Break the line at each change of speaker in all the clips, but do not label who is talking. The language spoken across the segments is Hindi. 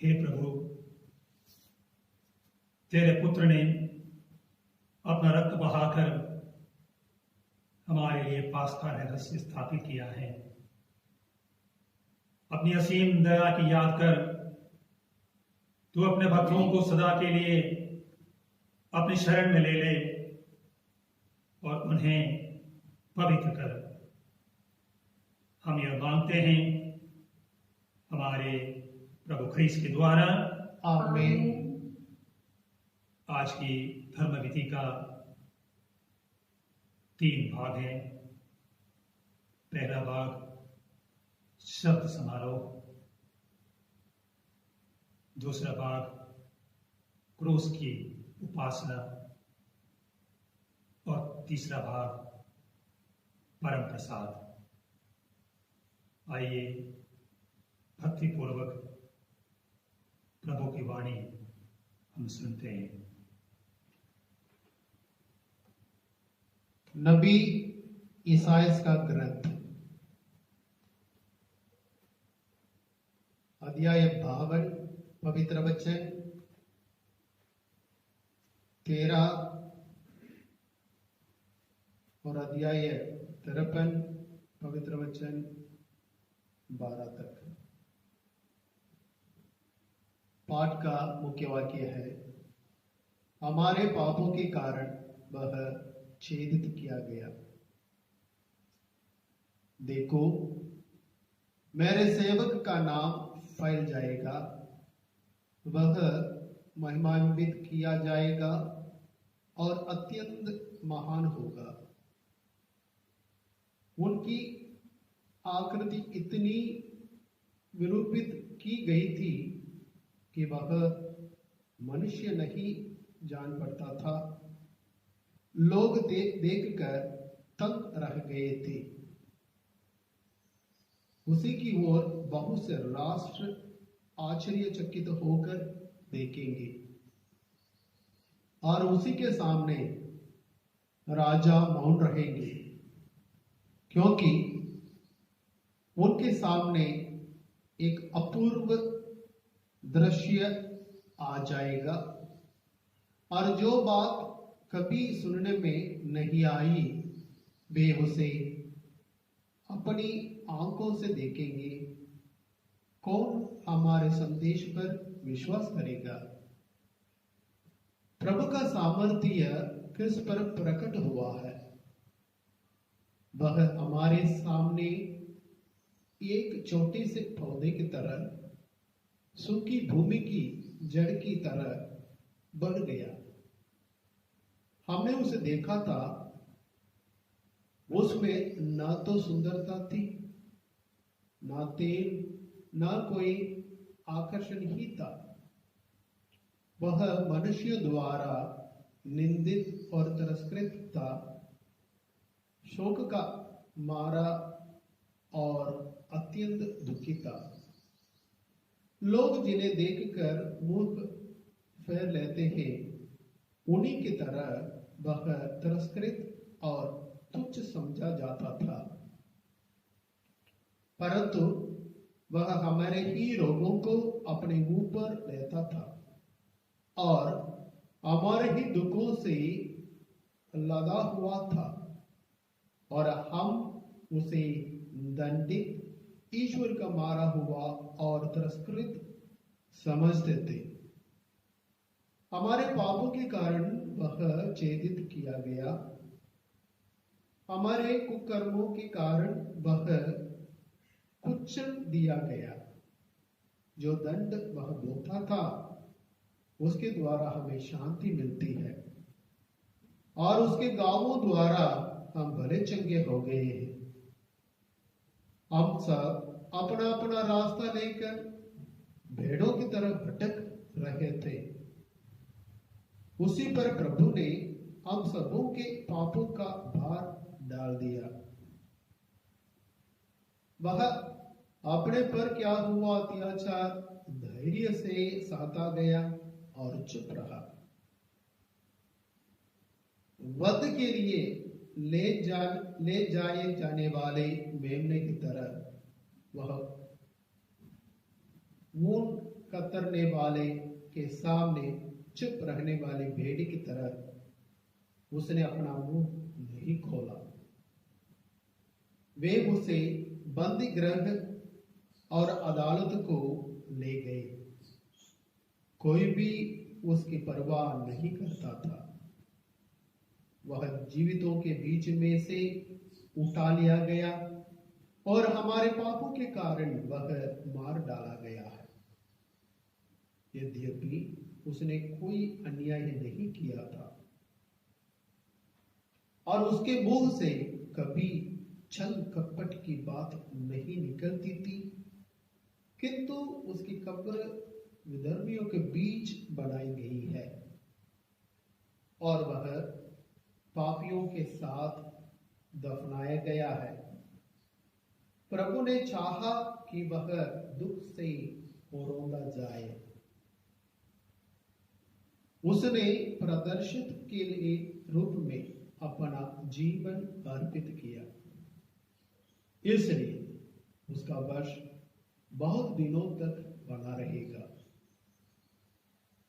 हे प्रभु, तेरे पुत्र ने अपना रक्त बहाकर हमारे लिए पास्का रहस्य स्थापित किया है। अपनी असीम दया की याद कर तू अपने भक्तों को सदा के लिए अपनी शरण में ले ले और उन्हें पवित्र कर। हम यह मांगते हैं हमारे प्रभु ख्रीस्त के द्वारा,
आमीन।
आज की धर्म विधि का 3 भाग है। पहला भाग शब्द समारोह, दूसरा भाग क्रूस की उपासना और तीसरा भाग परम प्रसाद। आइए भक्तिपूर्वक प्रभु की वाणी हम सुनते हैं।
नबी ईसायास का ग्रंथ, अध्याय 52, पवित्र वचन 13 और अध्याय 53, पवित्र वचन 12 तक। पाठ का मुख्य वाक्य है, हमारे पापों के कारण वह छेदित किया गया। देखो, मेरे सेवक का नाम फैल जाएगा, वह महिमान्वित किया जाएगा और अत्यंत महान होगा। उनकी आकृति इतनी विरूपित की गई थी कि वह मनुष्य नहीं जान पड़ता था। लोग देखकर तंग रह गए थे। उसी की ओर बहुत से राष्ट्र आश्चर्यचकित होकर देखेंगे और उसी के सामने राजा मौन रहेंगे, क्योंकि उनके सामने एक अपूर्व दृश्य आ जाएगा और जो बात कभी सुनने में नहीं आई वे उसे अपनी आंखों से देखेंगे। कौन हमारे संदेश पर विश्वास करेगा? प्रभु का सामर्थ्य किस पर प्रकट हुआ है? वह हमारे सामने एक छोटे से पौधे की तरह, सूखी भूमि की जड़ की तरह बढ़ गया। हमने उसे देखा था, उसमें न तो सुंदरता थी, न तेज, न कोई आकर्षण ही था। वह मनुष्य द्वारा निंदित और तिरस्कृत था, शोक का मारा और अत्यंत दुखी था। लोग जिन्हें देखकर मुंह फेर लेते हैं, उन्हीं की तरह वह तिरस्कृत और तुच्छ समझा जाता था। परंतु वह हमारे ही रोगों को अपने मुंह पर लेता था और हमारे ही दुखों से लदा हुआ था, और हम उसे दंडित, ईश्वर का मारा हुआ और तिरस्कृत समझते थे। हमारे पापों के कारण वह छेदित किया गया, हमारे कुकर्मों के कारण वह कुचल दिया गया। जो दंड वह भोगता था, उसके द्वारा हमें शांति मिलती है, और उसके गांवों द्वारा हम भले चंगे हो गए हैं। हम सब अपना अपना रास्ता लेकर भेड़ों की तरह भटक रहे थे। उसी पर प्रभु ने हम सबों के पापों का भार डाल दिया। वह अपने पर क्या हुआ अत्याचार धैर्य से सहता गया और चुप रहा। वध के लिए ले जाए जाने वाले मेमने की तरह वह ऊन कतरने वाले के सामने चुप रहने वाली भेड़ी की तरह उसने अपना मुंह नहीं खोला। वे उसे बंदी गृह और अदालत को ले गए। कोई भी उसकी परवाह नहीं करता था। वह जीवितों के बीच में से उठा लिया गया और हमारे पापों के कारण वह मार डाला गया है। यद्यपि उसने कोई अन्याय नहीं किया था और उसके मुंह से कभी छल कपट की बात नहीं निकलती थी, किंतु उसकी कब्र विधर्मियों के बीच बनाई गई है और वह पापियों के साथ दफनाया गया है। प्रभु ने चाहा कि वह दुख से ओरोदा जाए। उसने प्रदर्शित के लिए रूप में अपना जीवन अर्पित किया, इसलिए उसका वश बहुत दिनों तक बना रहेगा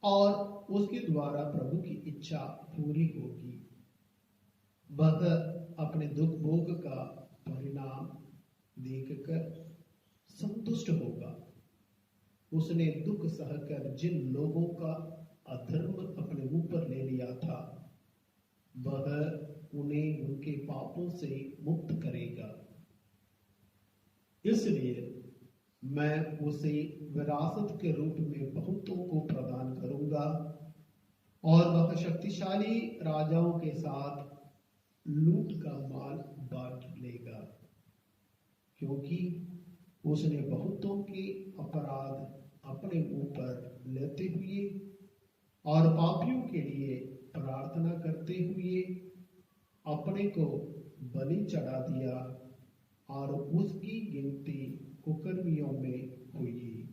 और उसके द्वारा प्रभु की इच्छा पूरी होगी। वह अपने दुख भोग का परिणाम देखकर संतुष्ट होगा। उसने दुख सहकर जिन लोगों का अधर्म अपने ऊपर ले लिया था, वह उन्हें उनके पापों से मुक्त करेगा। इसलिए मैं उसे विरासत के रूप में बहुतों को प्रदान करूंगा और वह शक्तिशाली राजाओं के साथ लूट का माल बांट लेगा, क्योंकि उसने बहुतों के अपराध अपने ऊपर लेते हुए और पापियों के लिए प्रार्थना करते हुए अपने को बलि चढ़ा दिया और उसकी गिनती कुकर्मियों में हुई।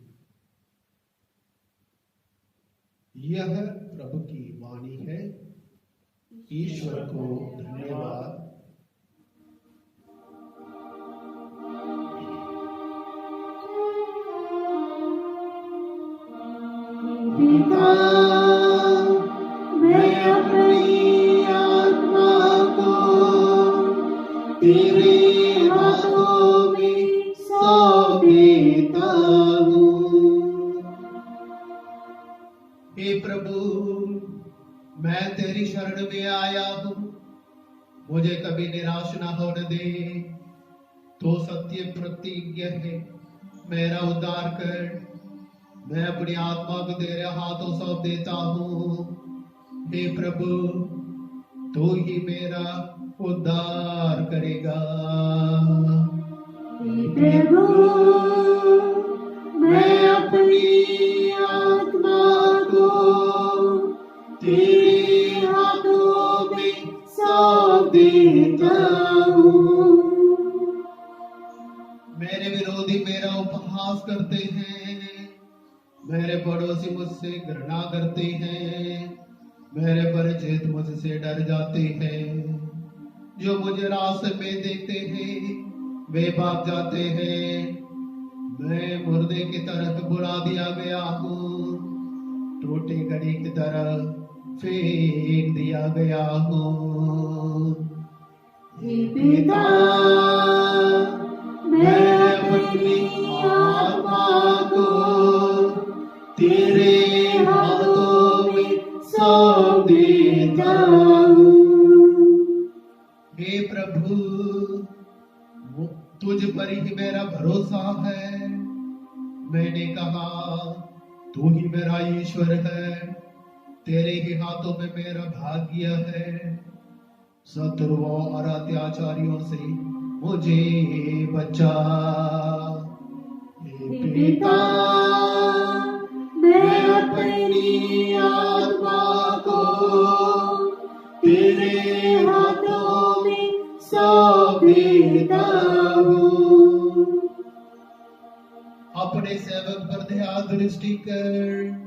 यह प्रभु की वाणी है। ईश्वर को धन्यवाद।
पिता, मैं अपनी आत्मा को तेरे हाथों में सौंप देता हूँ।
हे प्रभु, मैं तेरी शरण में आया हूँ, मुझे कभी निराश ना होने दे। तो सत्य प्रतिज्ञा है, मेरा उद्धार कर। मैं अपनी आत्मा को तेरे हाथों सौंप देता हूँ। हे प्रभु, तू ही मेरा उद्धार करेगा।
हे प्रभु, मैं अपनी आत्मा को तेरे हाथों में सौंप देता हूँ।
मेरे विरोधी मेरा उपहास करते हैं, मेरे पड़ोसी मुझसे घृणा करते हैं, मेरे परिचित मुझसे डर जाते हैं। जो मुझे रास्ते में देखते हैं वे भाग जाते हैं। मैं मुर्दे की तरफ बुला दिया गया हूँ, टूटी घड़ी की तरह फेंक दिया गया हूँ।
हे पिता, मैं अपनी आत्मा को तेरे हाथों में सौंप देता हूँ।
हे प्रभु, तुझ पर ही मेरा भरोसा है। मैंने कहा, तू ही मेरा ईश्वर है, तेरे ही हाथों में मेरा भाग्य है। शत्रुओं और अत्याचारियों से मुझे बचा। हे पिता,
मैं अपनी आत्मा को तेरे हाथों में सौंप देता हूँ।
अपने सेवक पर दया दृष्टि कर,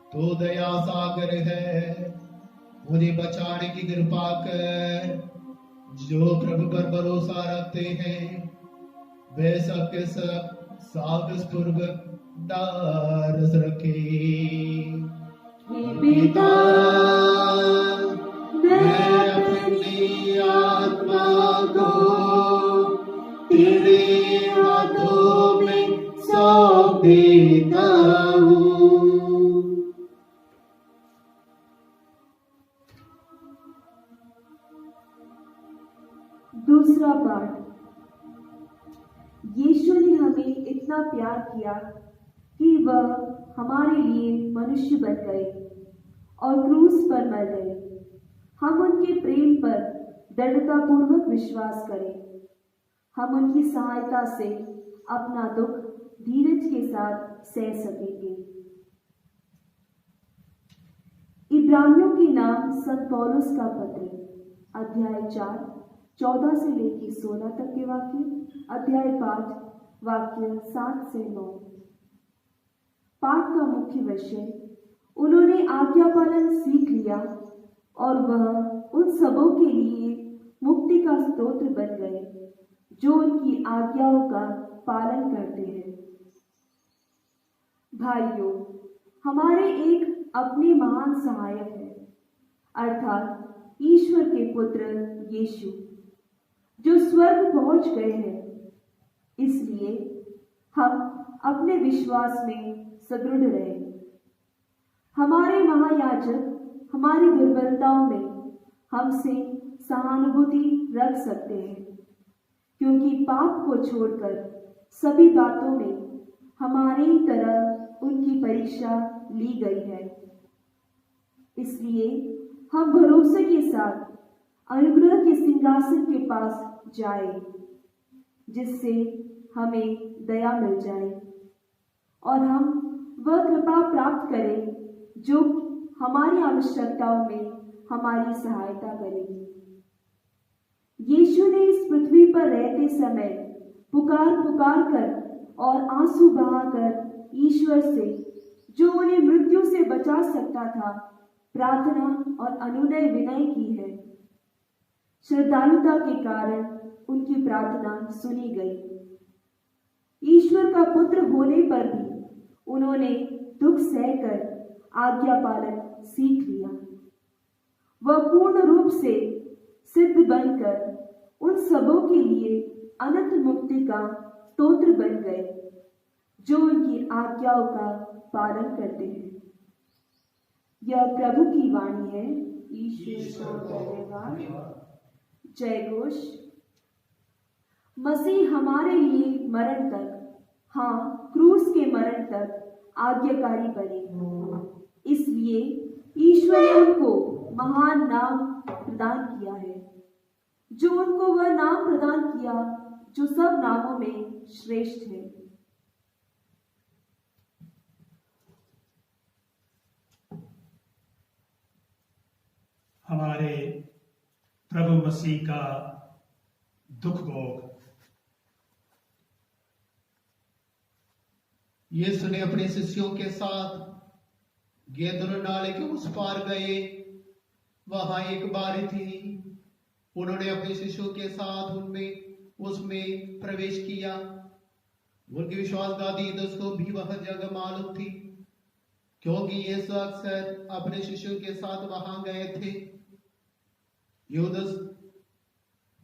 तो दया सागर है, मुझे बचाने की कृपा कर। जो प्रभु पर भरोसा रखते हैं वे सबके सब साहस पूर्वक दारस रखे।
हे पिता, मैं अपनी आत्मा को तेरे हाथों में सौंप देता हूँ।
दूसरा पाठ। यीशु ने हमें इतना प्यार किया कि वह हमारे लिए मनुष्य बन गए और क्रूस पर मर गए। हम उनके प्रेम पर दृढ़तापूर्वक विश्वास करें। हम उनकी सहायता से अपना दुख धीरज के साथ सह सकेंगे। इब्रानियों के नाम संत पौलुस का पत्र, अध्याय 4, 14 से लेकर 16 तक के वाक्य, अध्याय 5, वाक्य 7 से 9। पाठ का मुख्य विषय, उन्होंने आज्ञा पालन सीख लिया और वह उन सबों के लिए मुक्ति का स्तोत्र बन गए जो उनकी आज्ञाओं का पालन करते हैं। भाइयों, हमारे एक अपने महान सहायक है, अर्थात ईश्वर के पुत्र यीशु, जो स्वर्ग पहुंच गए हैं। इसलिए हम अपने विश्वास में सुदृढ़ रहे। हमारे महायाजक हमारी दुर्बलताओं में हमसे सहानुभूति रख सकते हैं, क्योंकि पाप को छोड़कर सभी बातों में हमारी ही तरह उनकी परीक्षा ली गई है। इसलिए हम भरोसे के साथ अनुग्रह के सिंहासन के पास जाए, जिससे हमें दया मिल जाए और हम वह कृपा प्राप्त करें जो हमारी आवश्यकताओं में हमारी सहायता करेगी। यीशु ने इस पृथ्वी पर रहते समय पुकार पुकार कर और आंसू बहाकर ईश्वर से, जो उन्हें मृत्यु से बचा सकता था, प्रार्थना और अनुनय विनय की है। श्रद्धालुता के कारण उनकी प्रार्थना सुनी गई। ईश्वर का पुत्र होने पर भी उन्होंने दुख सहकर आज्ञा पालन सीख लिया। वह पूर्ण रूप से सिद्ध बनकर उन सबों के लिए अनंत मुक्ति का स्तोत्र बन गए जो उनकी आज्ञाओं का पालन करते हैं। यह प्रभु की वाणी है। ईश्वर को धन्यवाद। जय घोष। मसीह हमारे लिए मरण तक, हाँ, क्रूस के मरण तक आज्ञाकारी बने। इसलिए ईश्वर ने उनको महान नाम प्रदान किया है, जो उनको वह नाम प्रदान किया जो सब नामों में श्रेष्ठ है।
हमारे प्रभु मसीह का दुख भोग।
यीशु ने अपने शिष्यों के साथ गेदर नाले के उस पार गए। वहां एक बारी थी। उन्होंने अपने शिष्यों के साथ उसमें प्रवेश किया। उनके विश्वासघाती युदास को भी वह जगह मालूम थी, क्योंकि यीशु अक्सर अपने शिष्यों के साथ वहां गए थे। युदास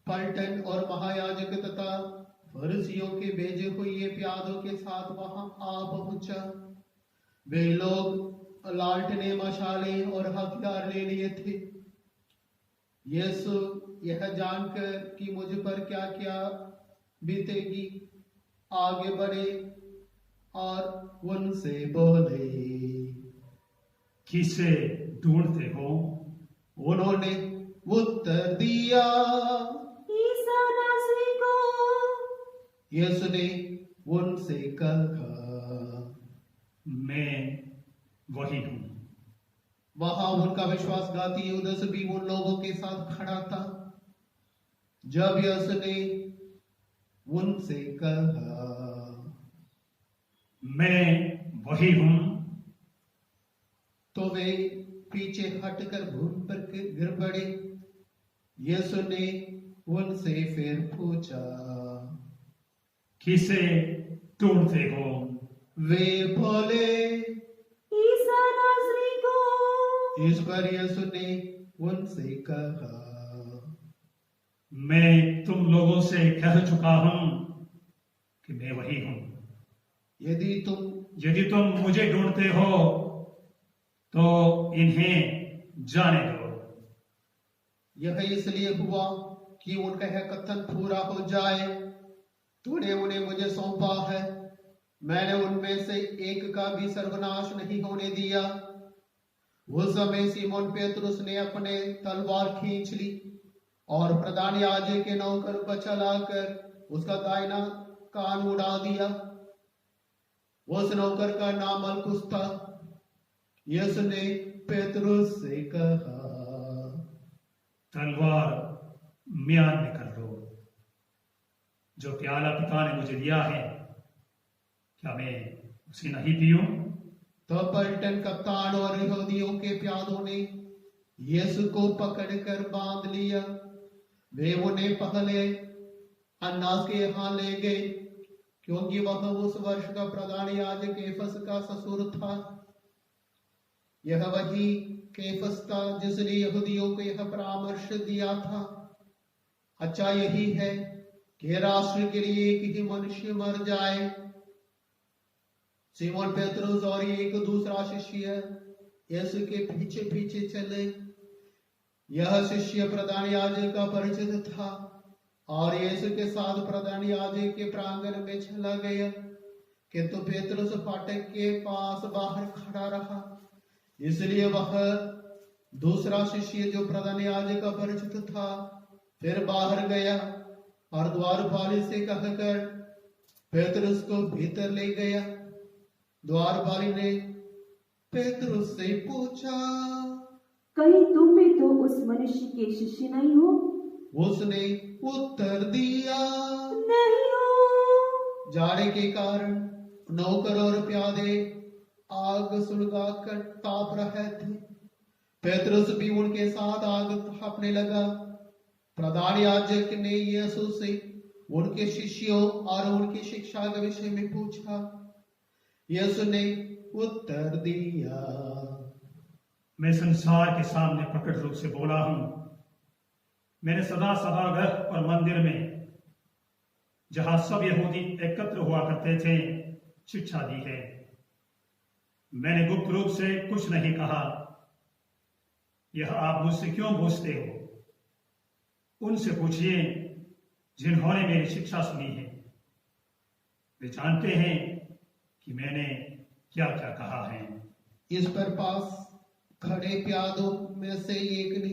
पलटन और महायाजक तथा फरीसियों के भेजे हुए प्यादों के साथ वहां आ पहुंचा। वे लोग लालटेनें, मशाले और हथियार ले लिए थे। यीशु यह जानकर कि मुझ पर क्या क्या बीतेगी, आगे बढ़े और उनसे बोले,
किसे ढूंढते हो?
उन्होंने उत्तर दिया,
ईसा नासरी को।
यीशु ने उनसे कहा,
मैं वही हूं।
वहां उनका विश्वासघाती युदास भी उन लोगों के साथ खड़ा था। जब यीशु ने उनसे कहा,
मैं वही हूं,
तो वे पीछे हटकर भूमि पर गिर पड़े। यीशु ने उनसे फिर पूछा,
किसे ढूंढते हो?
वे बोले।
ईसा नासरी को।
इस पर यीशु ने उनसे कहा,
मैं तुम लोगों से कह चुका हूं कि मैं वही हूं। यदि तुम मुझे ढूंढते हो तो इन्हें जाने दो।
यह इसलिए हुआ कि उनका यह कथन पूरा हो जाए, तूने उन्हें मुझे सौंपा है, मैंने उनमें से एक का भी सर्वनाश नहीं होने दिया। उस समय सीमोन पेतरुस ने अपने तलवार खींच ली और प्रधान याजक के नौकर पर चलाकर उसका दाहिना कान उड़ा दिया। उस नौकर का नाम मलकुस था। यीशु ने पेतरुस से कहा,
तलवार म्यान में कर दो। जो प्याला पिता ने मुझे दिया है, क्या मैं उसे नहीं पीऊं?
तो पलटन कप्तान और यहूदियों के प्यादों ने यीशु को पकड़कर बांध लिया। वे उन्हें पहले अन्नास के यहाँ ले गए, क्योंकि वह उस वर्ष का प्रधान याजक कैफस का ससुर था। यह वही कैफस था जिसने यहूदियों को यह परामर्श दिया था, अच्छा यही है कि राष्ट्र के लिए एक ही मनुष्य मर जाए। सीमोन पेतरुस और एक दूसरा शिष्य यीशु के पीछे पीछे चले। यह शिष्य प्रधान याजक का परिचित था और यीशु के साथ प्रधान याजक के प्रांगण में चला गया, किंतु पेतरुस फाटक के पास बाहर खड़ा रहा। इसलिए वह दूसरा शिष्य जो प्रधान याजक का परिचित था फिर बाहर गया और द्वारपाल से कहकर पेतरुस को भीतर ले गया। द्वारपाल ने पेतरुस से पूछा,
कहीं तुम भी तो उस मनुष्य के शिष्य नहीं हो?
उसने उत्तर दिया,
नहीं हो।
जाड़े के कारण नौकर और प्यादे आग सुलगाकर ताप रहे थे। पेतरुस भी उनके साथ आग तापने लगा। प्रधान याजक ने यीशु से उनके शिष्यों और उनकी शिक्षा के विषय में पूछा। यीशु ने उत्तर दिया,
मैं संसार के सामने प्रकट रूप से बोला हूं। मैंने सदा सभागृह और मंदिर में, जहां सब यहूदी एकत्र हुआ करते थे, शिक्षा दी है। मैंने गुप्त रूप से कुछ नहीं कहा। यह आप मुझसे क्यों पूछते हो? उनसे पूछिए जिन्होंने मेरी शिक्षा सुनी है। वे जानते हैं कि मैंने क्या क्या कहा है।
इस पर पास खड़े प्यादों में से एक ने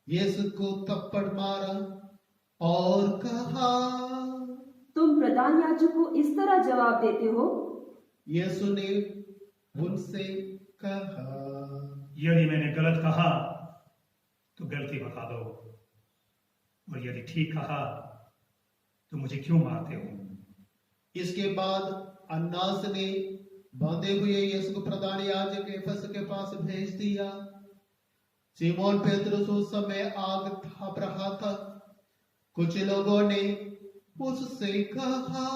यीशु को थप्पड़ मारा और कहा,
तुम प्रधान याजक को इस तरह जवाब देते हो?
यीशु ने उनसे कहा,
यदि मैंने गलत कहा तो गलती बता दो, और यदि ठीक कहा तो मुझे क्यों मारते हो?
इसके बाद अन्नास ने बांधे हुए यीशु को प्रधान याजक कैफस के पास भेज दिया। सीमोन पेतरुस उस समय आग ताप रहा था। कुछ लोगों ने उससे कहा,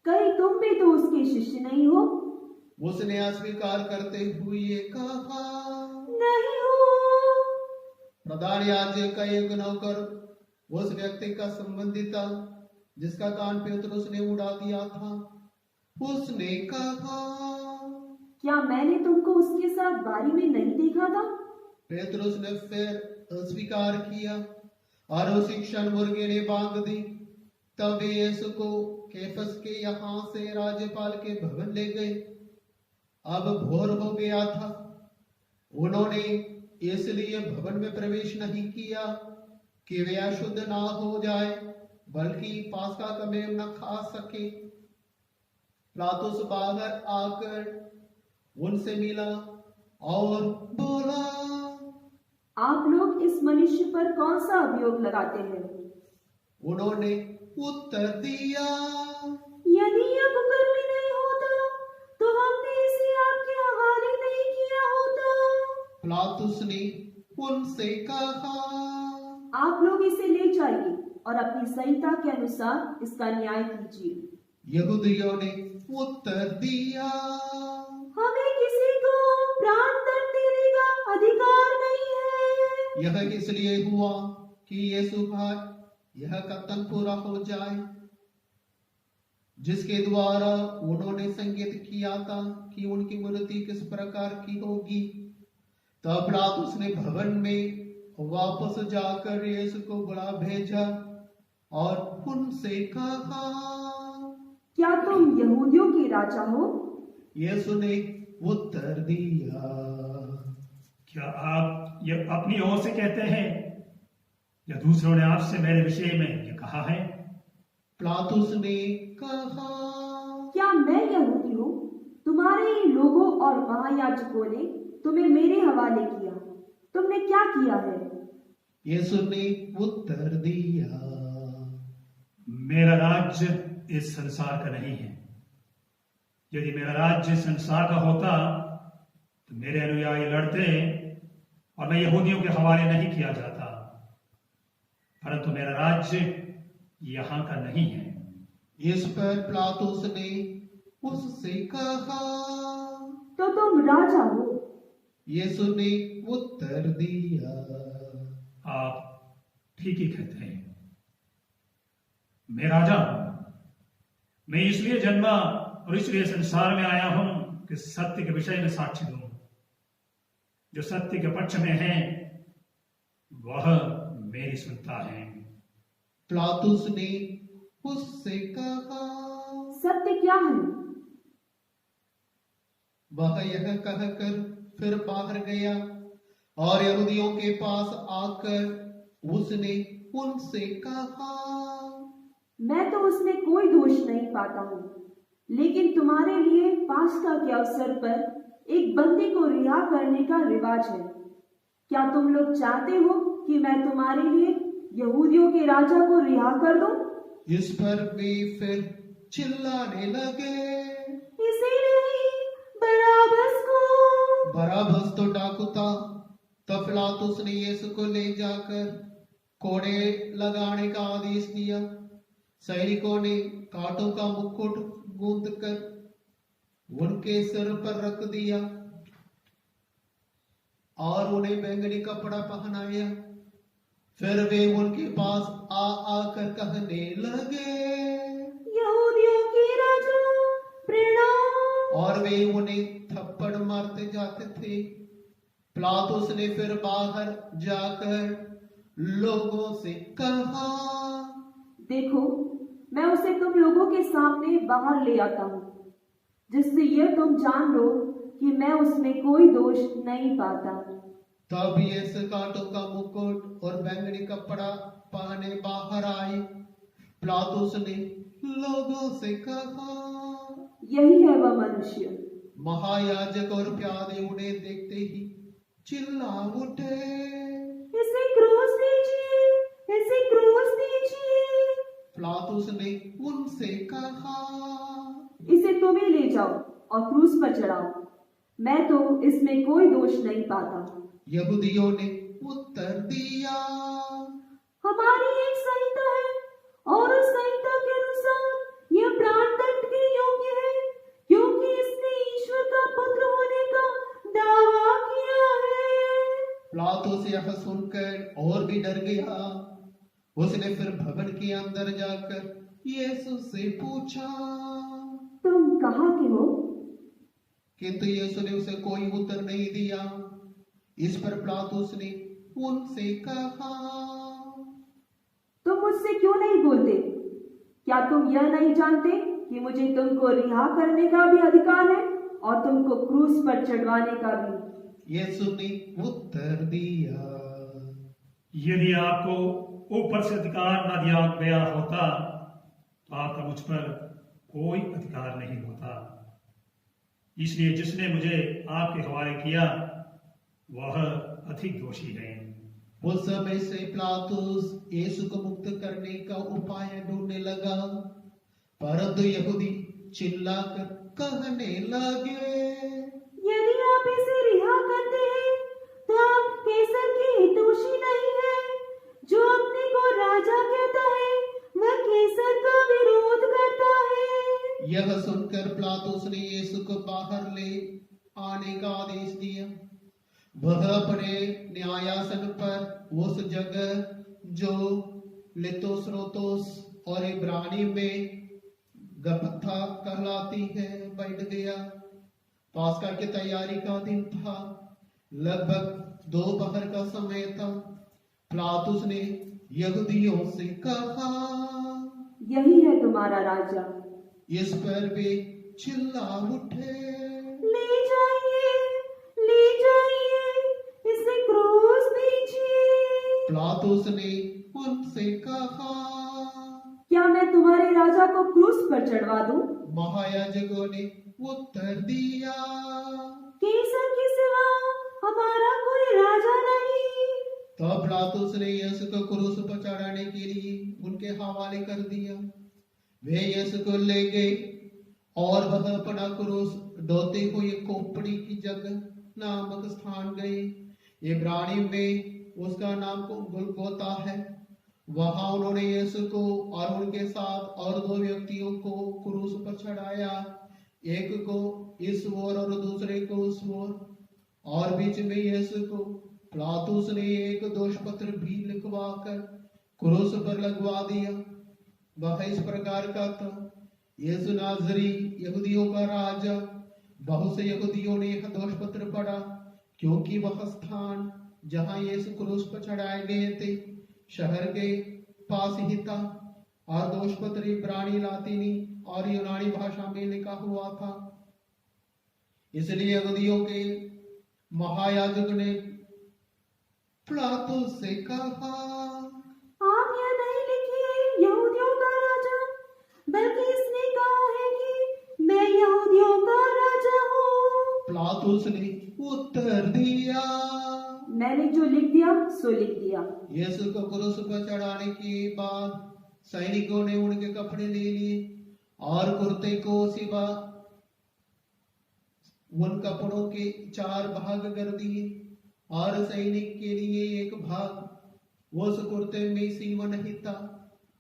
कहीं तुम भी तो उसके शिष्य नहीं हो?
उसने अस्वीकार करते हुए कहा,
नहीं हो।
प्रधान याजक का एक नौकर उस व्यक्ति का संबंधी था जिसका कान पेतरुस ने उड़ा दिया था। उसने कहा,
क्या मैंने तुमको उसके साथ बारी में नहीं देखा था?
पेतरुस ने फिर अस्वीकार किया और उसी क्षण मुर्गे ने बांग दी। तब वे यीशु को कैफस के यहाँ से राज्यपाल के भवन ले गए। अब भोर हो गया था। उन्होंने इसलिए भवन में प्रवेश नहीं किया कि वे अशुद्ध ना हो जाए, बल्कि पास्का का मेम न खा सके। पिलातुस बाहर आकर उनसे मिला और बोला,
आप लोग इस मनुष्य पर कौन सा अभियोग लगाते हैं?
उन्होंने उत्तर दिया,
यदि यह कुकर्मी नहीं होता तो हमने इसे आपके हवाले नहीं किया होता।
पिलातुस ने उनसे कहा,
आप लोग इसे ले जाइए और अपनी संहिता के अनुसार इसका न्याय कीजिए।
यहूदियों ने उत्तर दिया,
हमें किसी को प्राण दंड देने का अधिकार नहीं है।
यह इसलिए हुआ कि यीशु का यह कथन पूरा हो जाए जिसके द्वारा उन्होंने संकेत किया था कि उनकी मृत्यु किस प्रकार की होगी। तब पिलातुस ने भवन में वापस जाकर यीशु को बुला भेजा और उनसे कहा,
क्या तुम यहूदियों के राजा हो?
यीशु ने उत्तर दिया,
क्या आप यह अपनी ओर से कहते हैं या दूसरों ने आपसे मेरे विषय में यह कहा है?
पिलातुस ने कहा,
क्या मैं यहूदी हूँ? तुम्हारे ही लोगों और महायाजकों ने तुम्हें मेरे हवाले किया। तुमने क्या किया है?
यीशु ने उत्तर दिया,
मेरा राज्य इस संसार का नहीं है। यदि मेरा राज्य संसार का होता तो मेरे अनुयायी लड़ते और मैं यहूदियों के हवाले नहीं किया जाता, परंतु मेरा राज्य यहाँ का नहीं है।
इस पर पिलातुस ने उससे कहा,
तो तुम राजा हो?
यीशु ने उत्तर दिया,
आप ठीक ही कहते हैं, मैं राजा हूं। मैं इसलिए जन्मा और इसलिए संसार में आया हूं कि सत्य के विषय में साक्ष्य दूं। जो सत्य के पक्ष में है वह मेरी सुनता है।
पिलातुस ने उससे कहा,
सत्य क्या है?
वह यह कहकर फिर बाहर गया और यहूदियों के पास आकर उसने उनसे कहा,
मैं तो उसमें कोई दोष नहीं पाता हूँ, लेकिन तुम्हारे लिए पास्का के अवसर पर एक बंदी को रिहा करने का रिवाज है। क्या तुम लोग चाहते हो कि मैं तुम्हारे लिए यहूदियों के राजा को रिहा कर दूं?
इस पर वे फिर चिल्लाने लगे,
इसे नहीं, बराबस को।
बराबस तो डाकू था। तब पिलातुस ने यीशु को ले जाकर कोड़े लगाने का आदेश दिया। सैनिकों ने कांटों का मुकुट गूंथकर उनके सिर पर रख दिया और उन्हें बैंगनी कपड़ा पहनाया। फिर वे उनके पास आ आकर कहने लगे,
यहूदियों के राजा प्रणाम।
और वे उन्हें थप्पड़ मारते जाते थे। पिलातुस ने फिर बाहर जाकर लोगों से कहा,
देखो, मैं उसे तुम लोगों के सामने बाहर ले आता हूँ, जिससे यह तुम जान लो कि मैं उसमें कोई दोष नहीं पाता।
तब यीशु कांटों का मुकुट और बैंगनी कपड़ा पहने बाहर आए। पिलातुस ने लोगों से कहा,
यही है वह मनुष्य।
महायाजक और प्यादे उन्हें देखते ही चिल्ला उठे,
इसे क्रूस दीजिए, इसे क्रूस दीजिए।
पिलातुस ने उनसे कहा,
इसे तुम ही ले जाओ और क्रूस पर चढ़ाओ। मैं तो इसमें कोई दोष नहीं पाता।
यहूदियों ने उत्तर दिया,
हमारी एक संहिता है और उस संहिता के अनुसार यह प्राणदंड के योग्य है, क्योंकि इसने ईश्वर का पुत्र होने का दावा किया है।
पिलातुस यह सुनकर और भी डर गया। उसने फिर भवन के अंदर जाकर यीशु से पूछा,
तुम कहाँ के हो?
किंतु यीशु ने उसे कोई उत्तर नहीं दिया। इस पर पिलातुस ने उनसे कहा,
तुम मुझसे क्यों नहीं बोलते? क्या तुम यह नहीं जानते कि मुझे तुमको रिहा करने का भी अधिकार है और तुमको क्रूस पर चढ़वाने का भी?
यीशु ने उत्तर दिया,
यदि आपको ऊपर से अधिकार न दिया गया होता तो आपका मुझ पर कोई अधिकार नहीं होता। इसलिए जिसने मुझे आपके हवाले किया वह अधिक दोषी है।
उस समय से पिलातुस यीशु को मुक्त करने का उपाय ढूंढने लगा, परंतु यहूदी चिल्लाकर कहने लगे,
यदि आप इसे रिहा करते हैं तो आप कैसर के हितोषी नहीं है। जो अपने को राजा कहता है वह कैसर का विरोध करता है।
यह सुनकर पिलातुस ने यीशु को बाहर ले आने का आदेश दिया। वह अपने न्यायासन पर उस जगह जो लितोस्रोतोस और इब्रानी में गब्बथा कहलाती है बैठ गया। पास्का की तैयारी का दिन था। लगभग दोपहर का समय था। पिलातुस ने यहूदियों से कहा,
यही है तुम्हारा राजा।
इस पर वे चिल्ला उठे,
ले जाइए, ले जाइए, इसे क्रूस दीजिए।
पिलातुस ने उनसे कहा,
क्या मैं तुम्हारे राजा को क्रूस पर चढ़वा दूं?
महायाजकों ने उत्तर दिया,
कैसर के सिवा हमारा कोई राजा नहीं।
तब पिलातुस ने यीशु को क्रूस पर चढ़ाने के लिए उनके हवाले कर दिया। वे यीशु को ले गए और वह अपना क्रूस ढोते हुए खोपड़ी की जगह नामक स्थान गए। इब्रानी में उसका नाम गुलगोता है। वहां उन्होंने यीशु को और उनके साथ और दो व्यक्तियों को क्रूस पर चढ़ाया, एक को इस ओर और दूसरे को उस ओर, और बीच में यीशु को। पिलातुस ने एक दोष पत्र भी लिखवा कर क्रूस पर लगवा दिया। वह इस प्रकार का था, यीशु नाज़री यहूदियों का राजा। बहुत से यहूदियों ने यह दोष पत्र पढ़ा, क्योंकि वह स्थान जहां यीशु क्रूस पर चढ़ाए गए थे शहर के पास ही था, और दोष पत्र इब्रानी, लातीनी और यूनानी भाषा में लिखा हुआ था। इसलिए यहूदियों के महायाजक ने पिलातुस से कहा,
आप यह नहीं लिखिए यहूदियों का राजा, बल्कि इसने कहा है कि मैं यहूदियों का राजा हूँ।
पिलातुस ने उत्तर दिया,
मैंने जो लिख दिया सो लिख दिया।
यीशु को क्रूस पर चढ़ाने के बाद सैनिकों ने उनके कपड़े ले लिए और कुर्ते को सिवा उन कपड़ों के 4 भाग कर दिए, और सैनिक के लिए एक भाग। उस कुर्ते में सीवन नहीं था,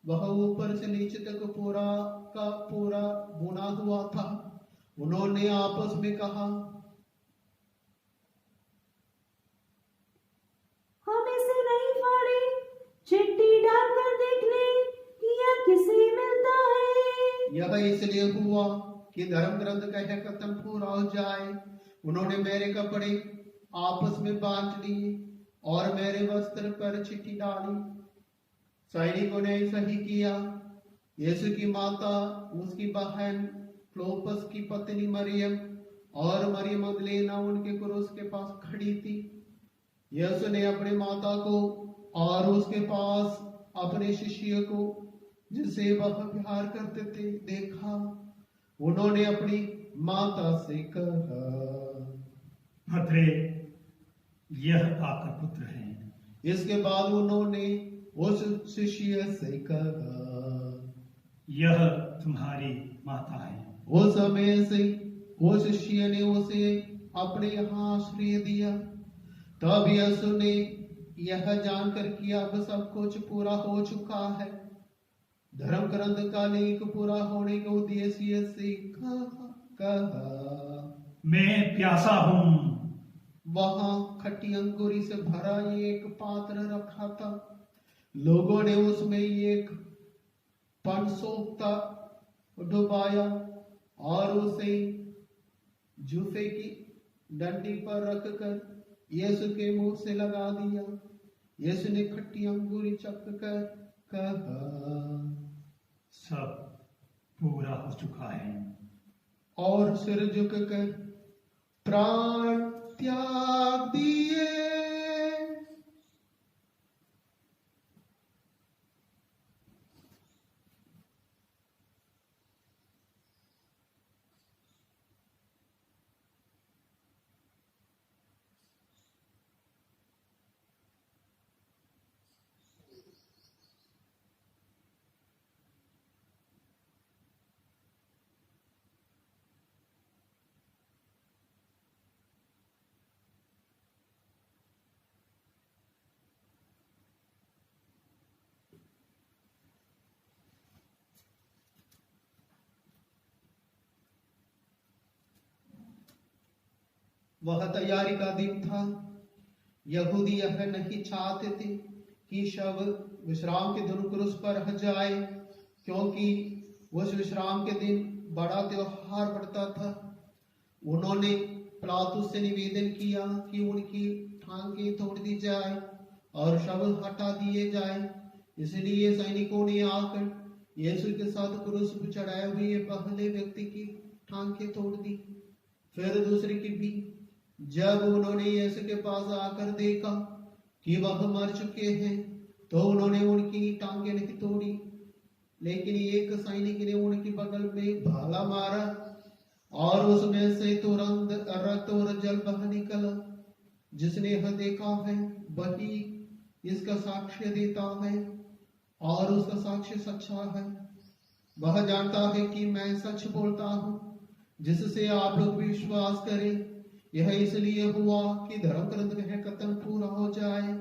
वह ऊपर से नीचे तक पूरा का पूरा बुना हुआ था। उन्होंने आपस में कहा,
हम इसे नहीं फाड़े, चिट्ठी डालकर देख ले कि यह किसे मिलता है।
यह इसलिए हुआ कि धर्म ग्रंथ का यह कथन पूरा हो जाए, उन्होंने मेरे कपड़े आपस में बांट लिए और मेरे वस्त्र पर चिट्ठी डाली। सैनिकों ने ऐसा ही किया। यीशु की माता, उसकी बहन क्लोपस की पत्नी मरियम और मरियम मगदलेना उनके क्रूस के पास खड़ी थी। यीशु ने अपनी माता को और उसके पास अपने शिष्य को, जिसे वह प्यार करते थे, देखा। उन्होंने अपनी माता से कहा,
भद्रे, यह आपका पुत्र है।
इसके बाद उन्होंने उस शिष्य से कहा,
यह तुम्हारी माता है।
उस समय से उस शिष्य ने उसे अपने यहाँ आश्रय दिया। तब यीशु ने यह जानकर कि अब सब कुछ पूरा हो चुका है, धर्म ग्रंथ का लेख पूरा होने के उद्देश्य से कहा,
मैं प्यासा हूँ।
वहां खट्टी अंगूरी से भरा एक पात्र रखा था। लोगों ने उसमें एक पनसोक्ता डुबाया और उसे जूफे की डंडी पर रखकर यीशु के मुंह से लगा दिया। यीशु ने खट्टी अंगूरी चख कर कहा,
सब पूरा हो चुका है,
और सिर झुककर प्राण त्याग दिए। वह तैयारी का दिन था। यहूदी यह नहीं चाहते थे कि शव विश्राम के दिन क्रूस पर रह जाए, क्योंकि उस विश्राम के दिन बड़ा त्योहार पड़ता था। उन्होंने पिलातुस से निवेदन किया कि उनकी टांगें तोड़ दी जाए और शव हटा दिए जाए। इसलिए सैनिकों ने आकर यीशु के साथ क्रूस पर चढ़ाए हुए पहले व्यक्ति की टांगें तोड़ दी, फिर दूसरे की भी। जब उन्होंने यीशु के पास आकर देखा कि वह मर चुके हैं, तो उन्होंने उनकी टांगें नहीं तोड़ी, लेकिन एक सैनिक ने उनकी बगल में भाला मारा और उसमें से तुरंत रक्त और जल बह निकला। जिसने यह देखा है वही इसका साक्ष्य देता है और उसका साक्ष्य सच्चा है। वह जानता है कि मैं सच बोलता हूँ, जिससे आप लोग भी विश्वास करें। यह इसलिए हुआ कि धर्म ग्रंथ में कथन पूरा हो जाए,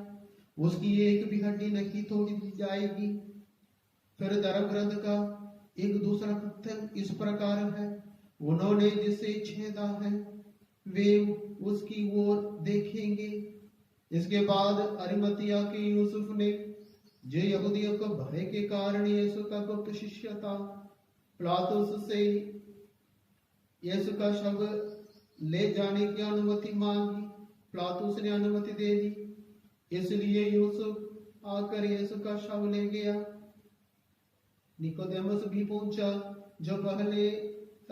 उसकी एक भी हड्डी नहीं तोड़ी दी जाएगी। फिर धर्म ग्रंथ का एक दूसरा कथन इस प्रकार है, उन्होंने जिसे छेदा है वे उसकी ओर देखेंगे। इसके बाद अरिमतिया के यूसुफ ने, जो यहूदियों को भय के कारण यीशु का गुप्त शिष्य था, पिलातुस से यीशु का शव ले जाने की अनुमति मांगी। पिलातुस ने अनुमति दे दी। इसलिए यूसुफ आकर यीशु का शव ले गया। निकोदेमुस भी पहुंचा, जो पहले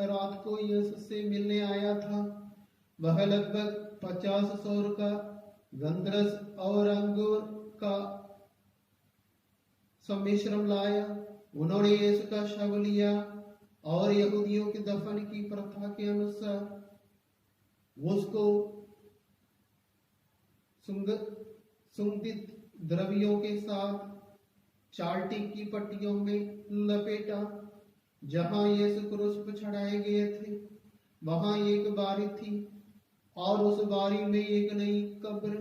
रात को यीशु से मिलने आया था। वह लगभग 50 सौर का गंधरस और अंगूर का सम्मिश्रण लाया। उन्होंने यीशु का शव लिया और यहूदियों के दफन की प्रथा के अनुसार उसको सुगंधित द्रव्यों के साथ चालटी की पट्टियों में लपेटा। जहां यीशु क्रूस पर चढ़ाए गए थे वहां एक बारी थी और उस बारी में एक नई कब्र,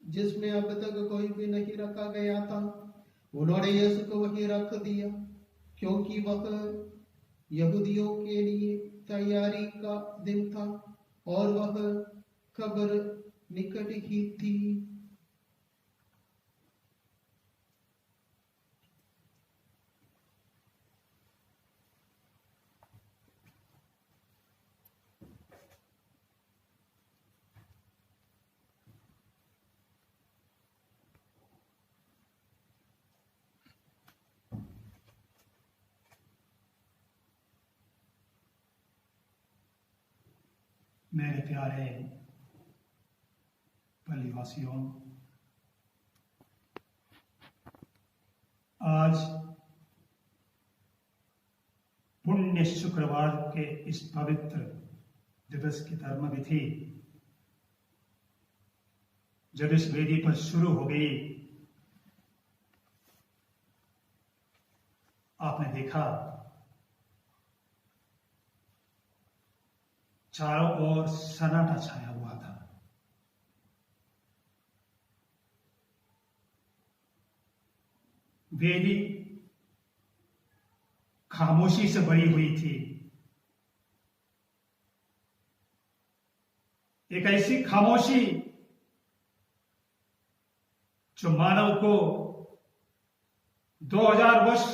जिसमें अब तक कोई भी नहीं रखा गया था। उन्होंने यीशु को वहीं रख दिया, क्योंकि वह यहूदियों के लिए तैयारी का दिन था और वह कब्र निकट ही थी।
मेरे प्यारे परिवासियों, आज पुण्य शुक्रवार के इस पवित्र दिवस की धर्म विधि जब इस वेदी पर शुरू हो गई, आपने देखा चारों ओर सन्नाटा छाया हुआ था। वेदी खामोशी से भरी हुई थी। एक ऐसी खामोशी जो मानव को 2000 वर्ष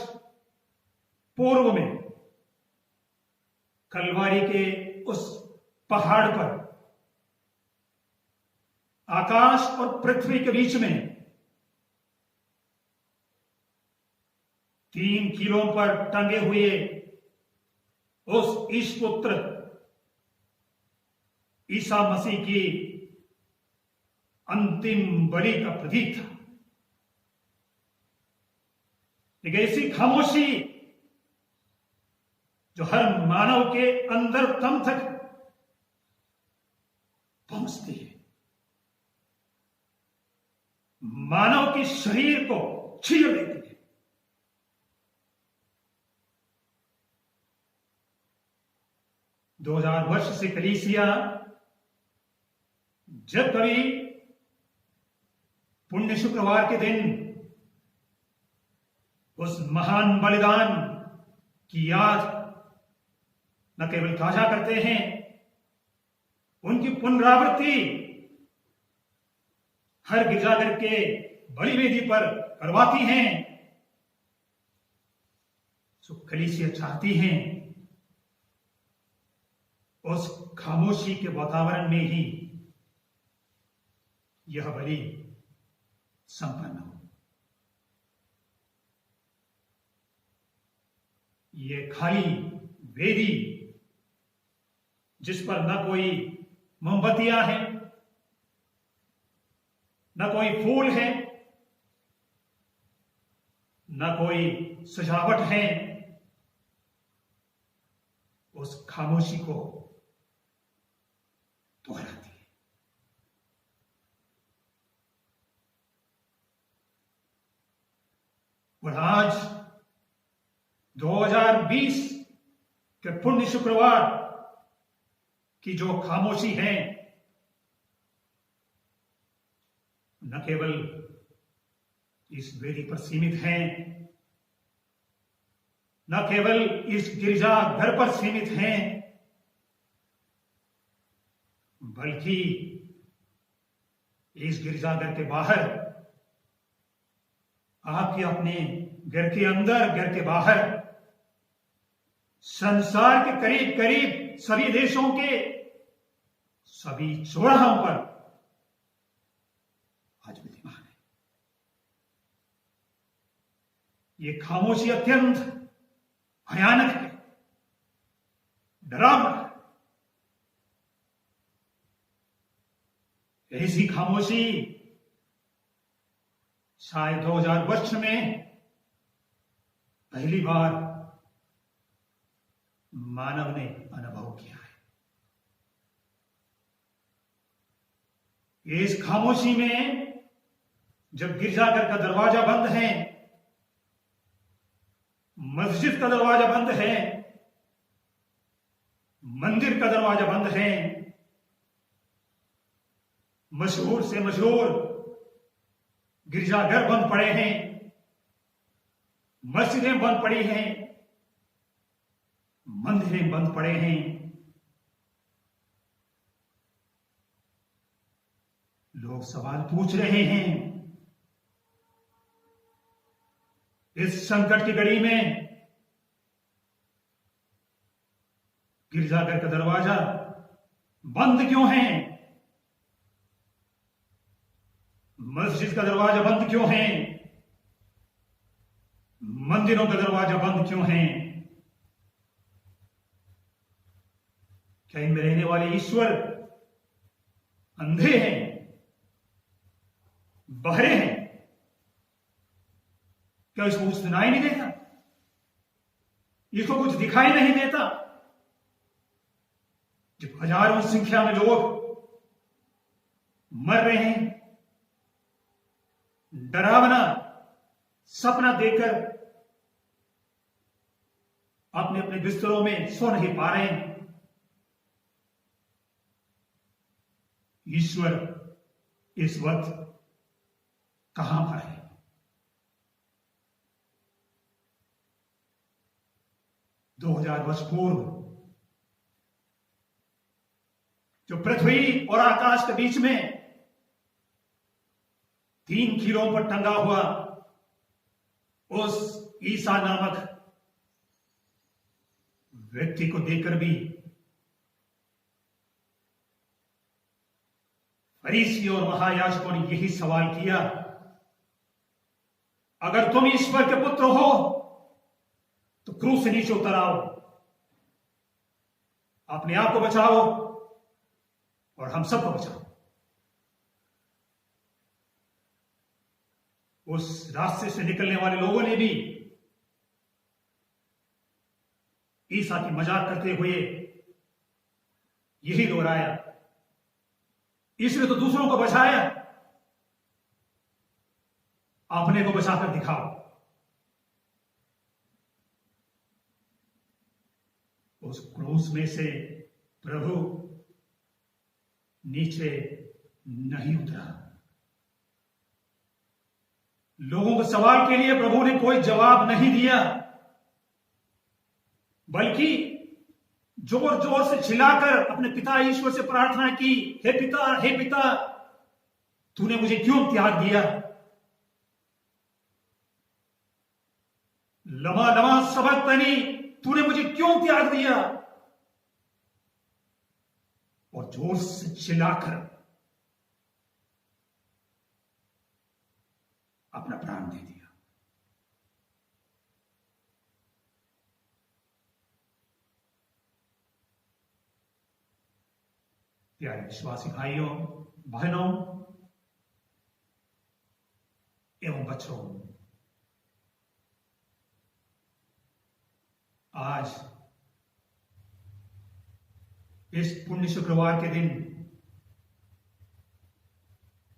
पूर्व में कलवारी के उस पहाड़ पर आकाश और पृथ्वी के बीच में 3 कीलों पर टंगे हुए उस ईशपुत्र ईसा मसीह की अंतिम बलि का प्रतीक था। एक ऐसी खामोशी जो हर मानव के अंदर तम तक पहुंचती है, मानव के शरीर को चीर देती है। दो 2000 वर्ष से कलीसिया जब कभी पुण्य शुक्रवार के दिन उस महान बलिदान की याद न केवल ताजा करते हैं, उनकी पुनरावृत्ति हर गिरजाघर के बड़ी वेदी पर करवाती हैं। सो कलीसिया चाहती हैं उस खामोशी के वातावरण में ही यह बलि संपन्न हो। ये खाली वेदी जिस पर न कोई मोमबत्तियां हैं, न कोई फूल है, न कोई सजावट है, उस खामोशी को दोहराती है। और आज 2020 के पुण्य शुक्रवार की जो खामोशी है, न केवल इस वेदी पर सीमित है, न केवल इस गिरजा घर पर सीमित हैं, बल्कि इस गिरजाघर के बाहर, आपके अपने घर के अंदर, घर के बाहर, संसार के करीब करीब सभी देशों के सभी चौराहों पर आज विद्यमान है। ये खामोशी अत्यंत भयानक है, डरावना है। ऐसी खामोशी शायद 2000 वर्ष में पहली बार मानव ने अनुभव किया है। इस खामोशी में जब गिरजाघर का दरवाजा बंद है, मस्जिद का दरवाजा बंद है, मंदिर का दरवाजा बंद है, मशहूर से मशहूर गिरजाघर बंद पड़े हैं, मस्जिदें बंद पड़ी हैं, मंदिरें बंद पड़े हैं, लोग सवाल पूछ रहे हैं। इस संकट की घड़ी में गिरजाघर का दरवाजा बंद क्यों है? मस्जिद का दरवाजा बंद क्यों है? मंदिरों का दरवाजा बंद क्यों है? क्या इनमें रहने वाले ईश्वर अंधे हैं, बहरे हैं? क्या इसको कुछ सुनाई नहीं देता? इसको कुछ दिखाई नहीं देता? जब हजारों संख्या में लोग मर रहे हैं, डरावना सपना देखकर अपने अपने बिस्तरों में सो नहीं पा रहे हैं, ईश्वर इस वक्त कहां पर है? दो 2000 वर्ष पूर्व जो पृथ्वी और आकाश के बीच में 3 कीलों पर टंगा हुआ उस ईसा नामक व्यक्ति को देखकर भी फरीसी और महायाजकों ने यही सवाल किया, अगर तुम ईश्वर के पुत्र हो तो क्रूस से नीचे उतर आओ, अपने आप को बचाओ और हम सबको बचाओ। उस रास्ते से निकलने वाले लोगों ने भी ईसा की मजाक करते हुए यही दोहराया, इसने तो दूसरों को बचाया, अपने को बचाकर दिखाओ। उस क्रूस में से प्रभु नीचे नहीं उतरा। लोगों के सवाल के लिए प्रभु ने कोई जवाब नहीं दिया, बल्कि जोर जोर से चिल्लाकर अपने पिता ईश्वर से प्रार्थना की, हे पिता, तूने मुझे क्यों त्याग दिया? लमा लमा सबक्तनी, तूने मुझे क्यों त्याग दिया? और जोर से चिल्लाकर अपना प्राण दे दिया। प्यारे विश्वासी भाइयों, बहनों एवं बच्चों, आज इस पुण्य शुक्रवार के दिन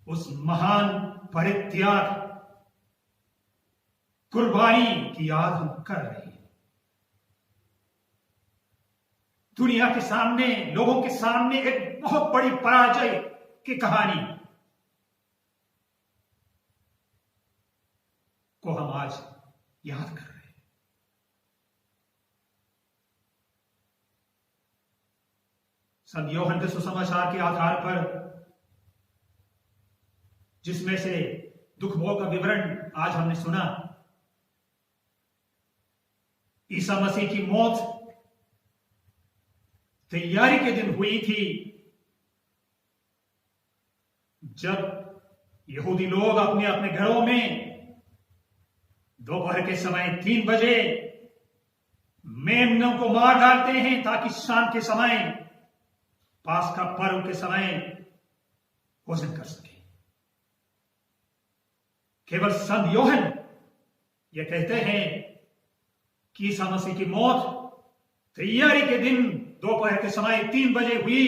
उस महान परित्याग कुर्बानी की याद हम कर रहे हैं। दुनिया के सामने, लोगों के सामने एक बहुत बड़ी पराजय की कहानी को हम आज याद कर रहे हैं। संत यूहन्ना के सुसमाचार के आधार पर, जिसमें से दुख भोग का विवरण आज हमने सुना, ईसा मसीह की मौत तैयारी के दिन हुई थी, जब यहूदी लोग अपने अपने घरों में दोपहर के समय 3 बजे मेमनों को मार डालते हैं ताकि शाम के समय, पास्का पर्व के समय भोजन कर सके। केवल संत यूहन्ना ये कहते हैं कि ईसा मसीह की मौत तैयारी के दिन दोपहर के समय 3 बजे हुई,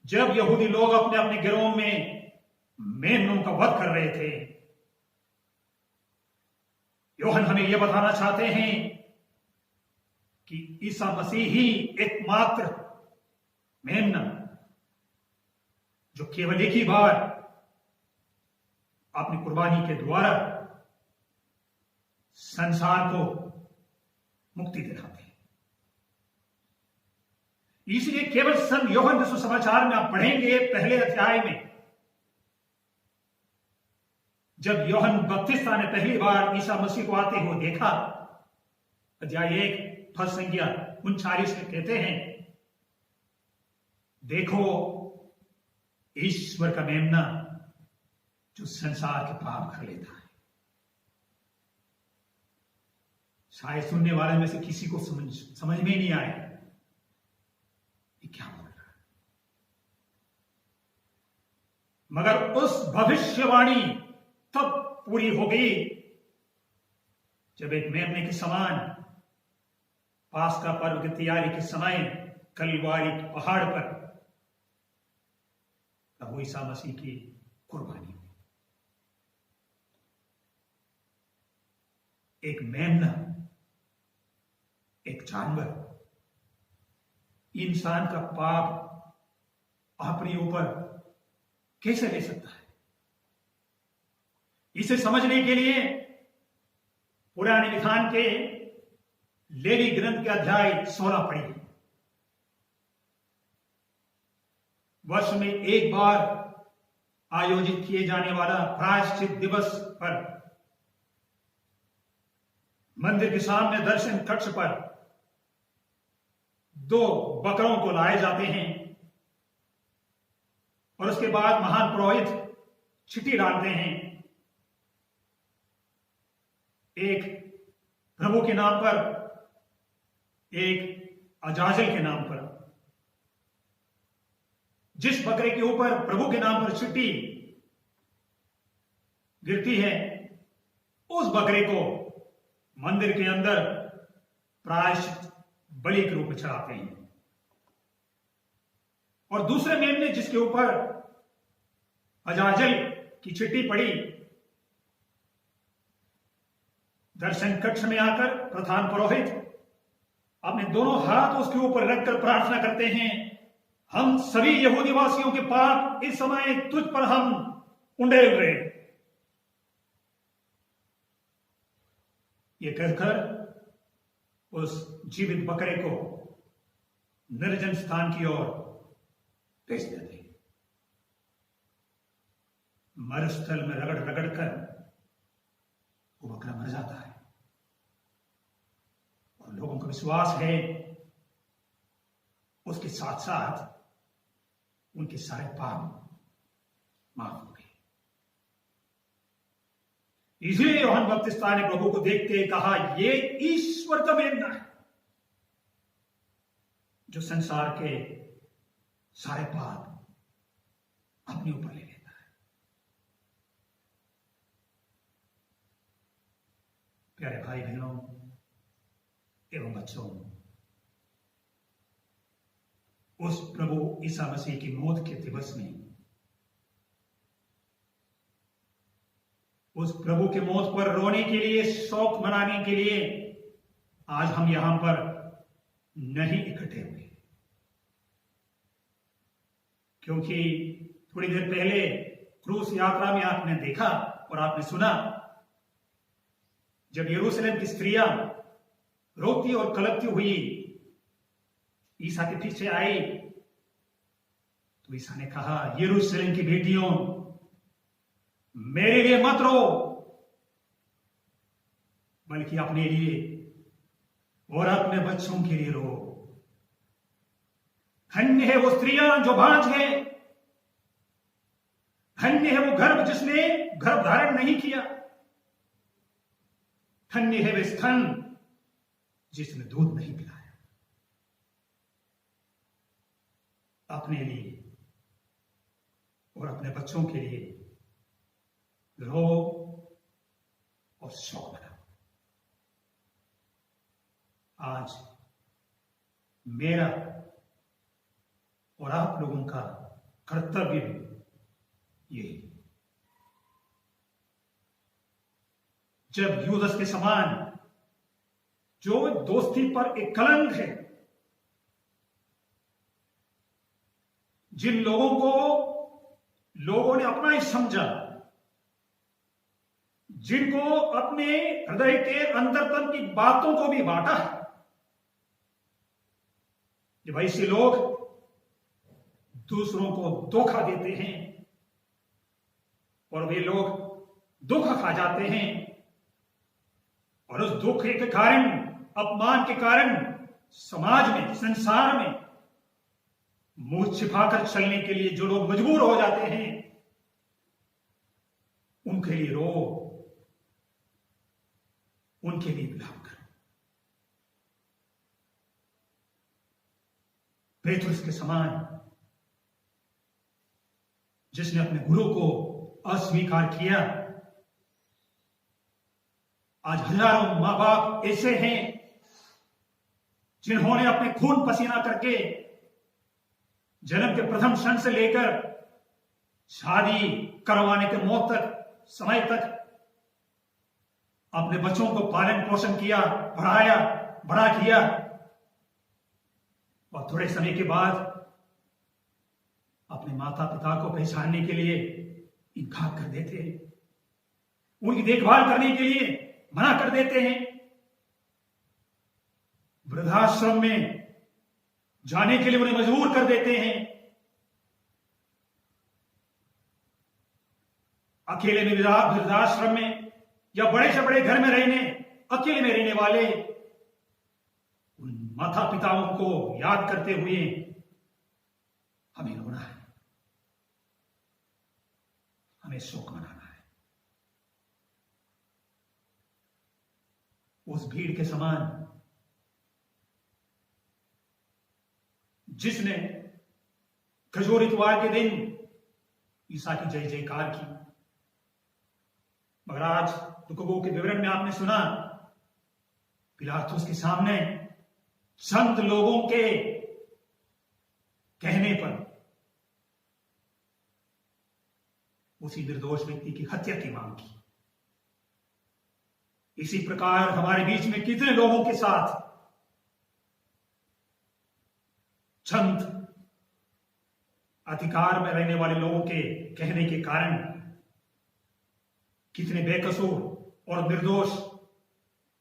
जब यहूदी लोग अपने अपने घरों में मेमनों का वध कर रहे थे। यूहन्ना हमें यह बताना चाहते हैं कि ईसा मसीह ही एकमात्र मेमना, जो केवल एक ही बार अपनी कुर्बानी के द्वारा संसार को मुक्ति दिलाते हैं। इसलिए केवल संत यूहन्ना सुसमाचार में आप पढ़ेंगे, पहले अध्याय में, जब यूहन्ना बपतिस्मा ने पहली बार ईसा मसीह को आते हुए देखा, अध्याय 1 पद संख्या 39 में कहते हैं, देखो ईश्वर का मेमना जो संसार के पाप कर लेता है। शायद सुनने वाले में से किसी को समझ में नहीं आया ये क्या बोल रहा है, मगर उस भविष्यवाणी तब पूरी हो गई जब एक मेमने के समान पास्का पर्व की तैयारी के समय कलवारी पहाड़ पर प्रभु ईसा मसीह की कुर्बानी हुई। एक मेमना, एक जानवर इंसान का पाप अपने ऊपर कैसे ले सकता है? इसे समझने के लिए पुराने विधान के लेवी ग्रंथ के अध्याय 16 पढ़िए। वर्ष में एक बार आयोजित किए जाने वाला प्रायश्चित दिवस पर मंदिर के सामने दर्शन कक्ष पर 2 बकरों को लाए जाते हैं और उसके बाद महान पुरोहित चिट्ठी डालते हैं, एक प्रभु के नाम पर, एक अजाजल के नाम पर। जिस बकरे के ऊपर प्रभु के नाम पर चिट्ठी गिरती है, उस बकरे को मंदिर के अंदर प्रायश्चित बलि के रूप में चढ़ाते हैं। और दूसरे मेमने जिसके ऊपर अजाजल की चिट्ठी पड़ी, दर्शन कक्ष में आकर प्रधान पुरोहित अपने दोनों हाथ उसके ऊपर रखकर प्रार्थना करते हैं, हम सभी यहूदी वासियों के पाप इस समय तुझ पर हम उंडेल रहे। ये कहकर उस जीवित बकरे को निर्जन स्थान की ओर भेज देते हैं। मरुस्थल में रगड़ रगड़ कर वो बकरा मर जाता है और लोगों को विश्वास है उसके साथ साथ उनके सारे पाप माफ हो गए। इसलिए यूहन्ना बपतिस्ता ने प्रभु को देखते ही कहा, ये ईश्वर का मेमना है जो संसार के सारे पाप अपने ऊपर ले लेता है। प्यारे भाई बहनों एवं बच्चों, उस प्रभु ईसा मसीह की मौत के दिवस में, उस प्रभु के मौत पर रोने के लिए, शोक मनाने के लिए आज हम यहां पर नहीं इकट्ठे हुए, क्योंकि थोड़ी देर पहले क्रूस यात्रा में आपने देखा और आपने सुना, जब यरूशलेम की स्त्रियां रोती और कलपती हुई ईसा के पीछे आई तो ईसा ने कहा, यरूशलेम की बेटियों, मेरे लिए मत रो, बल्कि अपने लिए और अपने बच्चों के लिए रो। धन्य है वो स्त्रियां जो बांझ है, धन्य है वो गर्भ जिसने गर्भ धारण नहीं किया, धन्य है वे स्तन जिसने दूध नहीं पिलाया। अपने लिए और अपने बच्चों के लिए रो और शोक मनाओ। आज मेरा और आप लोगों का कर्तव्य भी यही, जब यूदस के समान जो दोस्ती पर एक कलंक है, जिन लोगों को लोगों ने अपना ही समझा, जिनको अपने हृदय के अंतरतम की बातों को भी बांटा है, जब ऐसे लोग दूसरों को धोखा देते हैं और वे लोग धोखा खा जाते हैं और उस धोखे के कारण, अपमान के कारण समाज में, संसार में मुंह छिपाकर चलने के लिए जो लोग मजबूर हो जाते हैं, उनके लिए रो, उनके लिए विलाप करो। पेतरुस के समान जिसने अपने गुरु को अस्वीकार किया, आज हजारों मां बाप ऐसे हैं जिन्होंने अपने खून पसीना करके जन्म के प्रथम क्षण से लेकर शादी करवाने के मौत तक, समय तक अपने बच्चों को पालन पोषण किया, पढ़ाया, बड़ा किया और थोड़े समय के बाद अपने माता पिता को पहचानने के लिए इनकार कर देते हैं, उनकी देखभाल करने के लिए मना कर देते हैं, वृद्धाश्रम में जाने के लिए उन्हें मजबूर कर देते हैं, अकेले में वृद्धाश्रम में या बड़े से बड़े घर में अकेले में रहने वाले उन माता पिताओं को याद करते हुए हमें रोना है, हमें शोक मनाना है। उस भीड़ के समान जिसने खजूर इतवार के दिन ईसा की जय जयकार की, मगर आज तुकबू के विवरण में आपने सुना, पिलातुस के सामने चंद लोगों के कहने पर उसी निर्दोष व्यक्ति की हत्या की मांग की। इसी प्रकार हमारे बीच में कितने लोगों के साथ चंद अधिकार में रहने वाले लोगों के कहने के कारण कितने बेकसूर और निर्दोष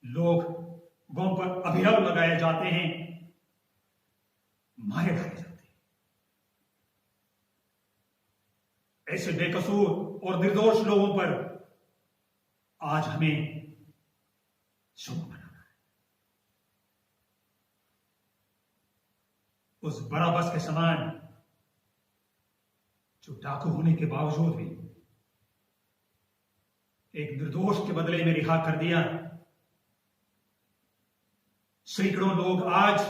लोगों पर अभियोग लगाए जाते हैं, मारे डाले जाते हैं। ऐसे बेकसूर और निर्दोष लोगों पर आज हमें शोक मनाना है। उस बराबस के समान जो डाकू होने के बावजूद भी एक निर्दोष के बदले में रिहा कर दिया, सैकड़ों लोग आज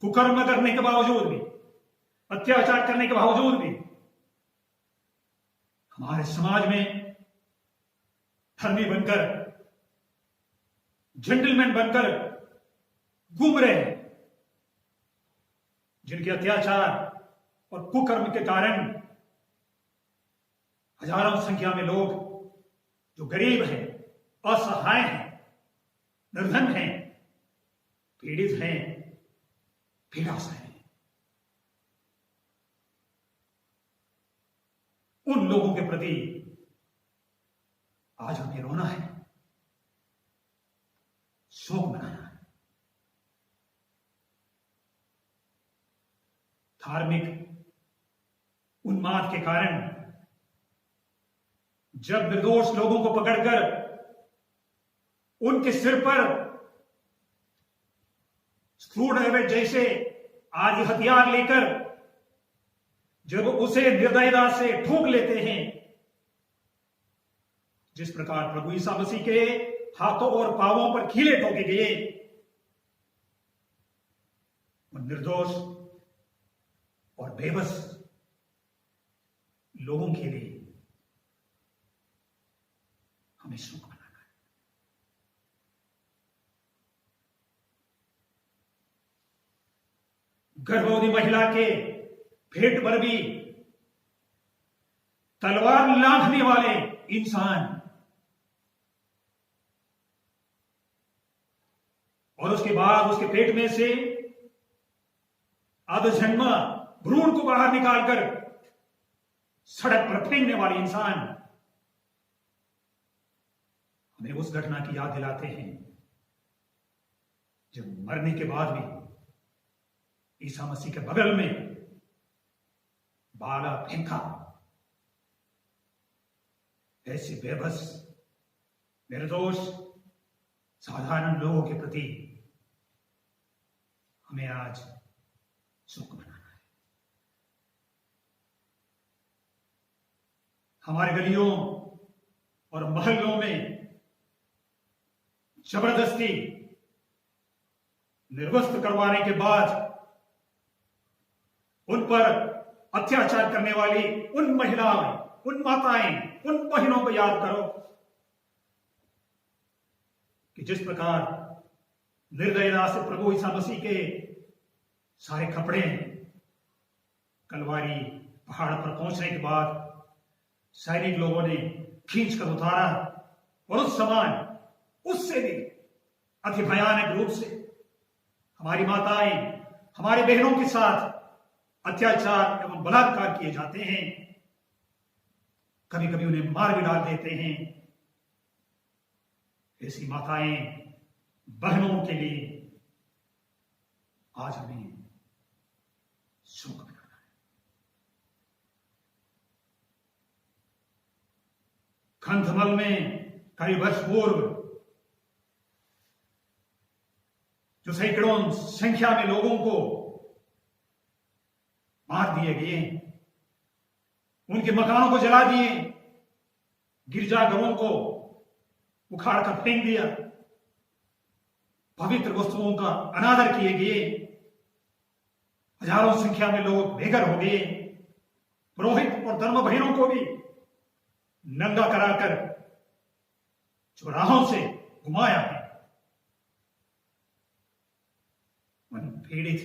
कुकर्म करने के बावजूद भी, अत्याचार करने के बावजूद भी हमारे समाज में धर्मी बनकर, जेंटलमैन बनकर घूम रहे हैं, जिनके अत्याचार और कुकर्म के कारण हजारों संख्या में लोग जो गरीब हैं, असहाय हैं, निर्धन हैं, पीड़ित हैं, पीड़ा से हैं, उन लोगों के प्रति आज हमें रोना है, शोक मनाना है। धार्मिक उन्माद के कारण जब निर्दोष लोगों को पकड़कर उनके सिर पर स्क्रू ड्राइवर जैसे आदि हथियार लेकर जब उसे निर्दयता से ठोक लेते हैं, जिस प्रकार प्रभु ईसा मसीह के हाथों और पांवों पर कीले ठोके गए, उन निर्दोष और बेबस लोगों के लिए हमें शोक मनाना है। गर्भवती महिला के पेट पर भी तलवार लांघने वाले इंसान और उसके बाद उसके पेट में से अधजन्मा भ्रूण को बाहर निकालकर सड़क पर फेंकने वाले इंसान हमें उस घटना की याद दिलाते हैं जब मरने के बाद भी ईसा मसीह के बगल में बाला फेंका। ऐसे बेबस, निर्दोष, साधारण लोगों के प्रति हमें आज शोक मनाना है। हमारे गलियों और मोहल्लों में जबरदस्ती निर्वस्त्र करवाने के बाद उन पर अत्याचार करने वाली उन महिलाएं, उन माताएं, उन बहनों को याद करो कि जिस प्रकार निर्दयता से प्रभु ईसा मसीह के सारे कपड़े कलवारी पहाड़ पर पहुंचने के बाद सैनिक लोगों ने खींच कर उतारा और उस समान उससे भी अति भयानक रूप से हमारी माताएं, हमारी बहनों के साथ अत्याचार एवं बलात्कार किए जाते हैं। कभी कभी उन्हें मार भी डाल देते हैं। ऐसी माताएं, बहनों के लिए आज हमें शोक मनाना है। कंधमल में कई वर्ष पूर्व जो सैकड़ों संख्या में लोगों को मार दिए गए, उनके मकानों को जला दिए, गिरजाघरों को उखाड़ कर फेंक दिया, पवित्र वस्तुओं का अनादर किए गए, हजारों संख्या में लोग बेघर हो गए, पुरोहित और धर्म बहनों को भी नंगा कराकर चौराहों से घुमाया है। उन पीड़ित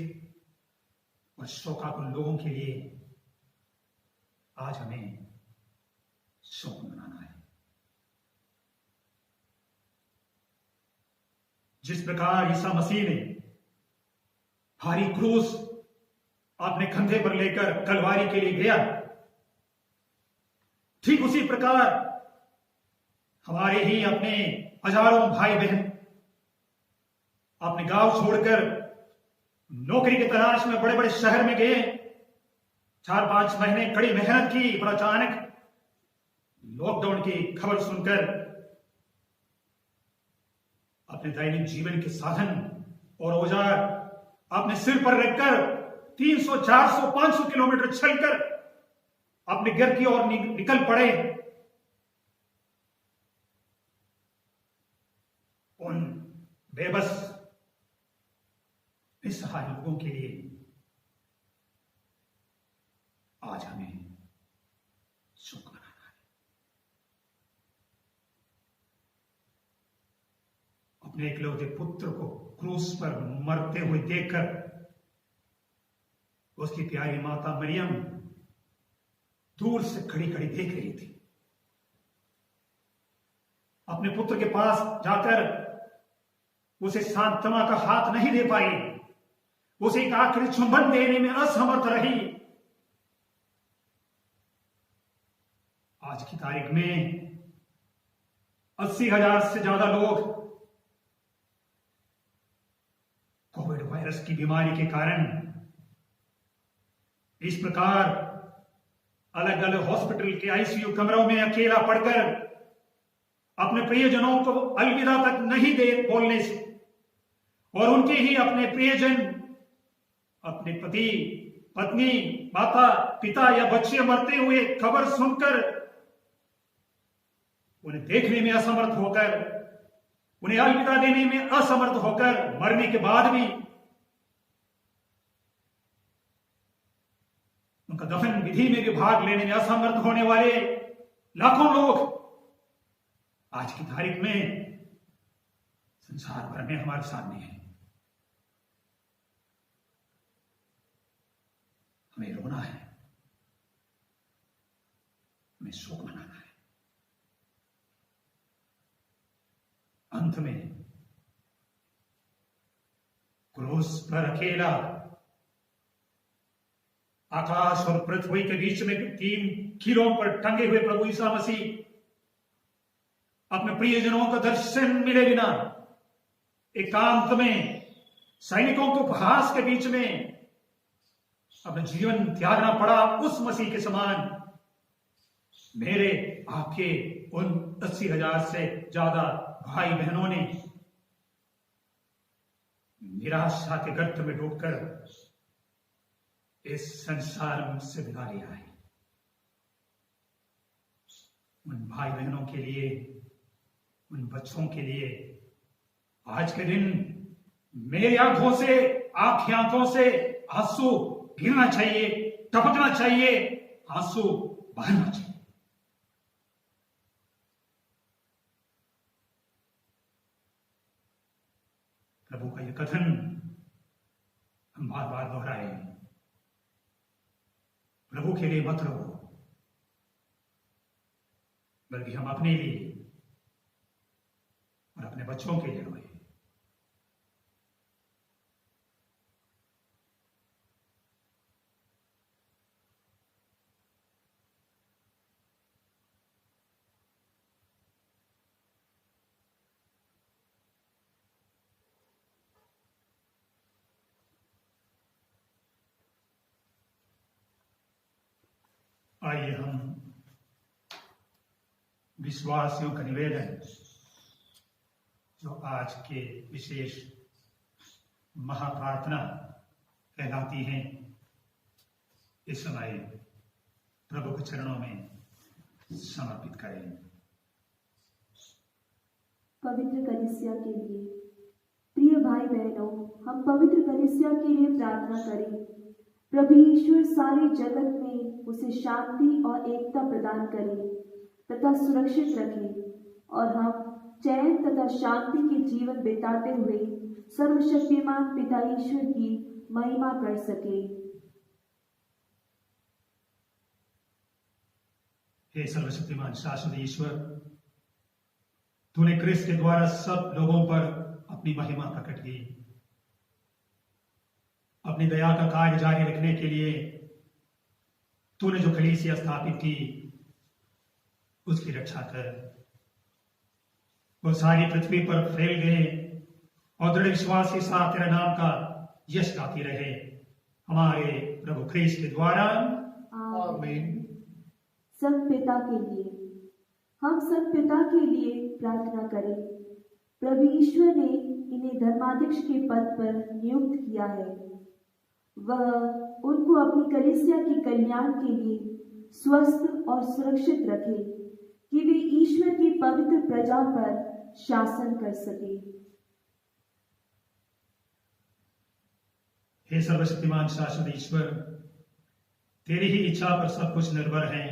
और शोकाकुल लोगों के लिए आज हमें शोक मनाना है। जिस प्रकार ईसा मसीह ने भारी क्रूस अपने कंधे पर लेकर कलवारी के लिए गया, ठीक उसी प्रकार हमारे ही अपने हजारों भाई बहन अपने गांव छोड़कर नौकरी की तलाश में बड़े बड़े शहर में गए, 4-5 महीने कड़ी मेहनत की, पर अचानक लॉकडाउन की खबर सुनकर अपने दैनिक जीवन के साधन और औजार अपने सिर पर रखकर 300, 400, 500 किलोमीटर चलकर अपने घर की ओर निकल पड़े। उन बेबस निस्सहाय लोगों के लिए आज हमें शोक मनाना है। अपने इकलौते पुत्र को क्रूस पर मरते हुए देखकर उसकी प्यारी माता मरियम दूर से खड़ी खड़ी देख रही थी। अपने पुत्र के पास जाकर उसे सांत्वना का हाथ नहीं दे पाई, उसे एक आखिरी चुंबन देने में असमर्थ रही। आज की तारीख में 80,000 से ज्यादा लोग कोविड वायरस की बीमारी के कारण इस प्रकार अलग अलग हॉस्पिटल के आईसीयू कमरों में अकेला पड़कर अपने प्रियजनों को अलविदा तक नहीं दे बोलने से, और उनके ही अपने प्रियजन, अपने पति, पत्नी, माता, पिता या बच्चे मरते हुए खबर सुनकर उन्हें देखने में असमर्थ होकर, उन्हें अलविदा देने में असमर्थ होकर, मरने के बाद भी उनका दफन विधि में भी भाग लेने में असमर्थ होने वाले लाखों लोग आज की तारीख में संसार भर में हमारे सामने हैं। हमें रोना है, हमें शोक मनाना है। अंत में क्रूस पर अकेला आकाश और पृथ्वी के बीच में 3 कीलों पर टंगे हुए प्रभु ईसा मसीह अपने प्रियजनों का दर्शन मिले बिना एकांत में सैनिकों के उपहास के बीच में अपना जीवन त्यागना पड़ा। उस मसीह के समान मेरे आपके उन 80,000 से ज्यादा भाई बहनों ने निराशा के गर्त में डूबकर इस संसार से विदा लिया है। उन भाई बहनों के लिए, उन बच्चों के लिए आज के दिन मेरी आंखों से, आपकी आंखों से आंसू गिरना चाहिए, टपकना चाहिए, आंसू बहना चाहिए। प्रभु का यह कथन हम बार बार दोहराए, प्रभु के लिए मत रो, बल्कि हम अपने लिए और अपने बच्चों के लिए रोए। आइए हम विश्वासियों का निवेदन जो आज के विशेष महाप्रार्थना कहलाती हैं, इस समय प्रभु के चरणों में समर्पित करें।
पवित्र कलीसिया के लिए, प्रिय भाई बहनों, हम पवित्र कलीसिया के लिए प्रार्थना करें। प्रभु ईश्वर सारे जगत में उसे शांति और एकता प्रदान करे तथा सुरक्षित रखे, और हम चैन तथा शांति के जीवन बिताते हुए सर्वशक्तिमान पिता ईश्वर की महिमा कर सके।
हे सर्वशक्तिमान शाश्वत ईश्वर, तूने क्रिस्त के द्वारा सब लोगों पर अपनी महिमा प्रकट की। अपनी दया का कार्य जारी रखने के लिए तूने जो कलीसिया स्थापित की, उसकी रक्षा कर। वो सारी पृथ्वी पर फैल गए और दृढ़ विश्वास के साथ तेरे नाम का यश गाती रहे हमारे प्रभु ख्रीस्त के द्वारा।
आमीन।
सब पिता के लिए हम सब पिता के लिए प्रार्थना करें। प्रभु ईश्वर ने इन्हें धर्माध्यक्ष के पद पर नियुक्त किया है। वह उनको अपनी कलीसिया के कल्याण के लिए स्वस्थ और सुरक्षित रखे कि वे ईश्वर की पवित्र प्रजा पर शासन कर सके।
हे सर्वशक्तिमान शाश्वत ईश्वर, तेरी ही इच्छा पर सब कुछ निर्भर है।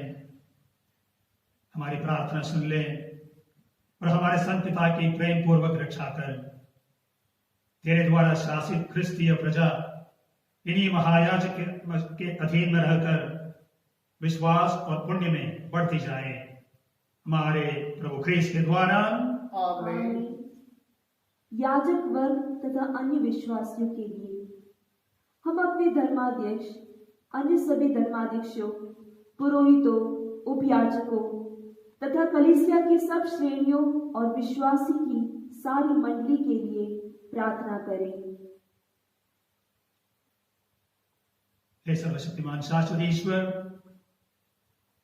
हमारी प्रार्थना सुन ले और हमारे संत पिता की प्रेम पूर्वक रक्षा कर। तेरे द्वारा शासित ख्रिस्तीय प्रजा इन्हीं महायाजक के अधीन में रहकर विश्वास और पुण्य में बढ़ती जाए हमारे प्रभु ख्रीस्त के द्वारा।
आमीन।
याजक वर्ग तथा अन्य विश्वासियों के लिए हम अपने धर्माध्यक्ष, अन्य सभी धर्माध्यक्षों, पुरोहितों, उपयाजकों तथा कलीसिया की सब श्रेणियों और विश्वासी की सारी मंडली के लिए प्रार्थना करें।
हे सर्वशक्तिमान शाश्वत ईश्वर,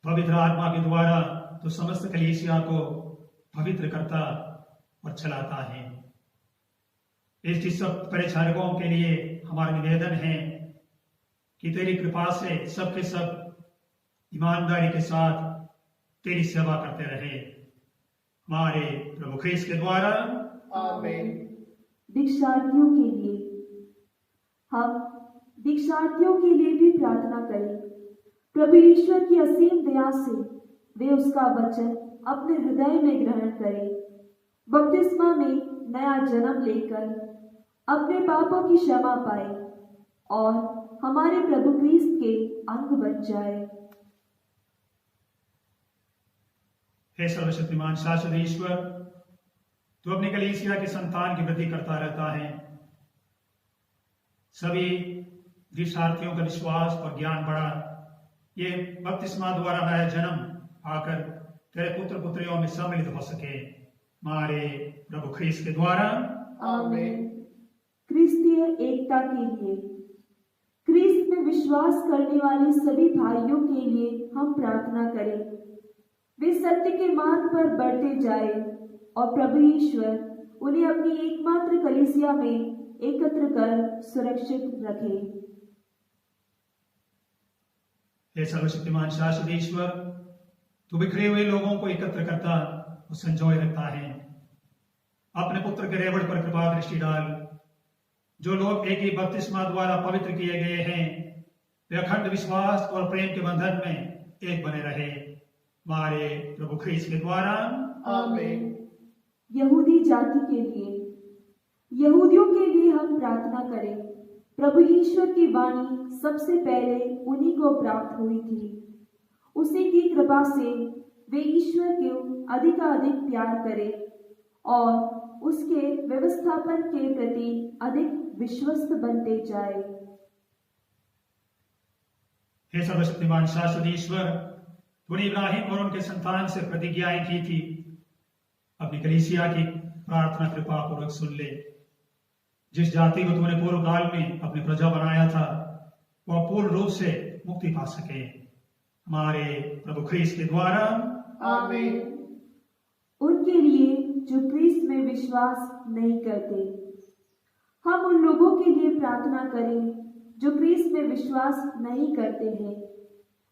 पवित्र आत्मा के द्वारा तो समस्त कलीसिया को पवित्र करता और चलाता है। इसकी सब परिचारकों के लिए हमारा निवेदन है कि तेरी कृपा से सबके सब ईमानदारी के साथ तेरी सेवा करते रहे हमारे प्रभु ख्रीस्त के द्वारा।
आमीन।
दीक्षार्थियों के लिए हम दीक्षार्थियों के लिए भी प्रार्थना करें। प्रभु ईश्वर की असीम दया से वे उसका वचन अपने हृदय में ग्रहण करें, बपतिस्मा में नया जन्म लेकर अपने पापों की क्षमा पाए और हमारे प्रभु क्रिस्त के अंग बन जाए।
हे सर्वशक्तिमान शाश्वत ईश्वर, तू अपनी कलीसिया की संतान की वृद्धि करता रहता है। सभी दीक्षार्थियों का विश्वास और ज्ञान बढ़ा, ये बपतिस्मा द्वारा नया जन्म आकर तेरे पुत्र पुत्रियों में सम्मिलित हो सके हमारे प्रभु ख्रीस्त के द्वारा।
आमीन।
क्रिस्तीय एकता के लिए क्रिस्त में विश्वास करने वाले सभी भाइयों के लिए हम प्रार्थना करें। वे सत्य के मार्ग पर बढ़ते जाए और प्रभु ईश्वर उन्हें अपनी एकमात्र कलीसिया में एकत्र कर सुरक्षित रखे।
हे सर्वशक्तिमान शाश्वत ईश्वर, तू बिखरे हुए लोगों को एकत्र करता और संजोए रखता है। अपने पुत्र के रेवड़ पर कृपा दृष्टि डाल। जो लोग एक ही बपतिस्मा द्वारा पवित्र किए गए हैं, वे अखंड विश्वास और प्रेम के बंधन में एक बने रहे हमारे प्रभु ख्रीस्त के द्वारा।
आमीन।
यहूदी जाति के लिए यहूदियों के लिए हम प्रार्थना करें। प्रभु ईश्वर की वाणी सबसे पहले उन्हीं को प्राप्त हुई थी। उसी की कृपा से वे ईश्वर को अधिकाधिक प्यार करें और उसके व्यवस्थापन के प्रति अधिक विश्वस्त बनते जाए।
हे सर्वशक्तिमान शाश्वत ईश्वर, तूने इब्राहिम और उनके संतान से प्रतिज्ञाएं की थी। अपनी कलीसिया की प्रार्थना कृपा पूर्वक सुन ले। जिस जाति को तूने पूर्व काल में अपनी प्रजा बनाया था, वह पूर्ण रूप से मुक्ति पा सके हमारे प्रभु ख्रीस्त के द्वारा।
आमीन।
उनके लिए जो क्रिस्त में विश्वास नहीं करते, हम उन लोगों के लिए प्रार्थना करें जो क्रिस्त में विश्वास नहीं करते हैं।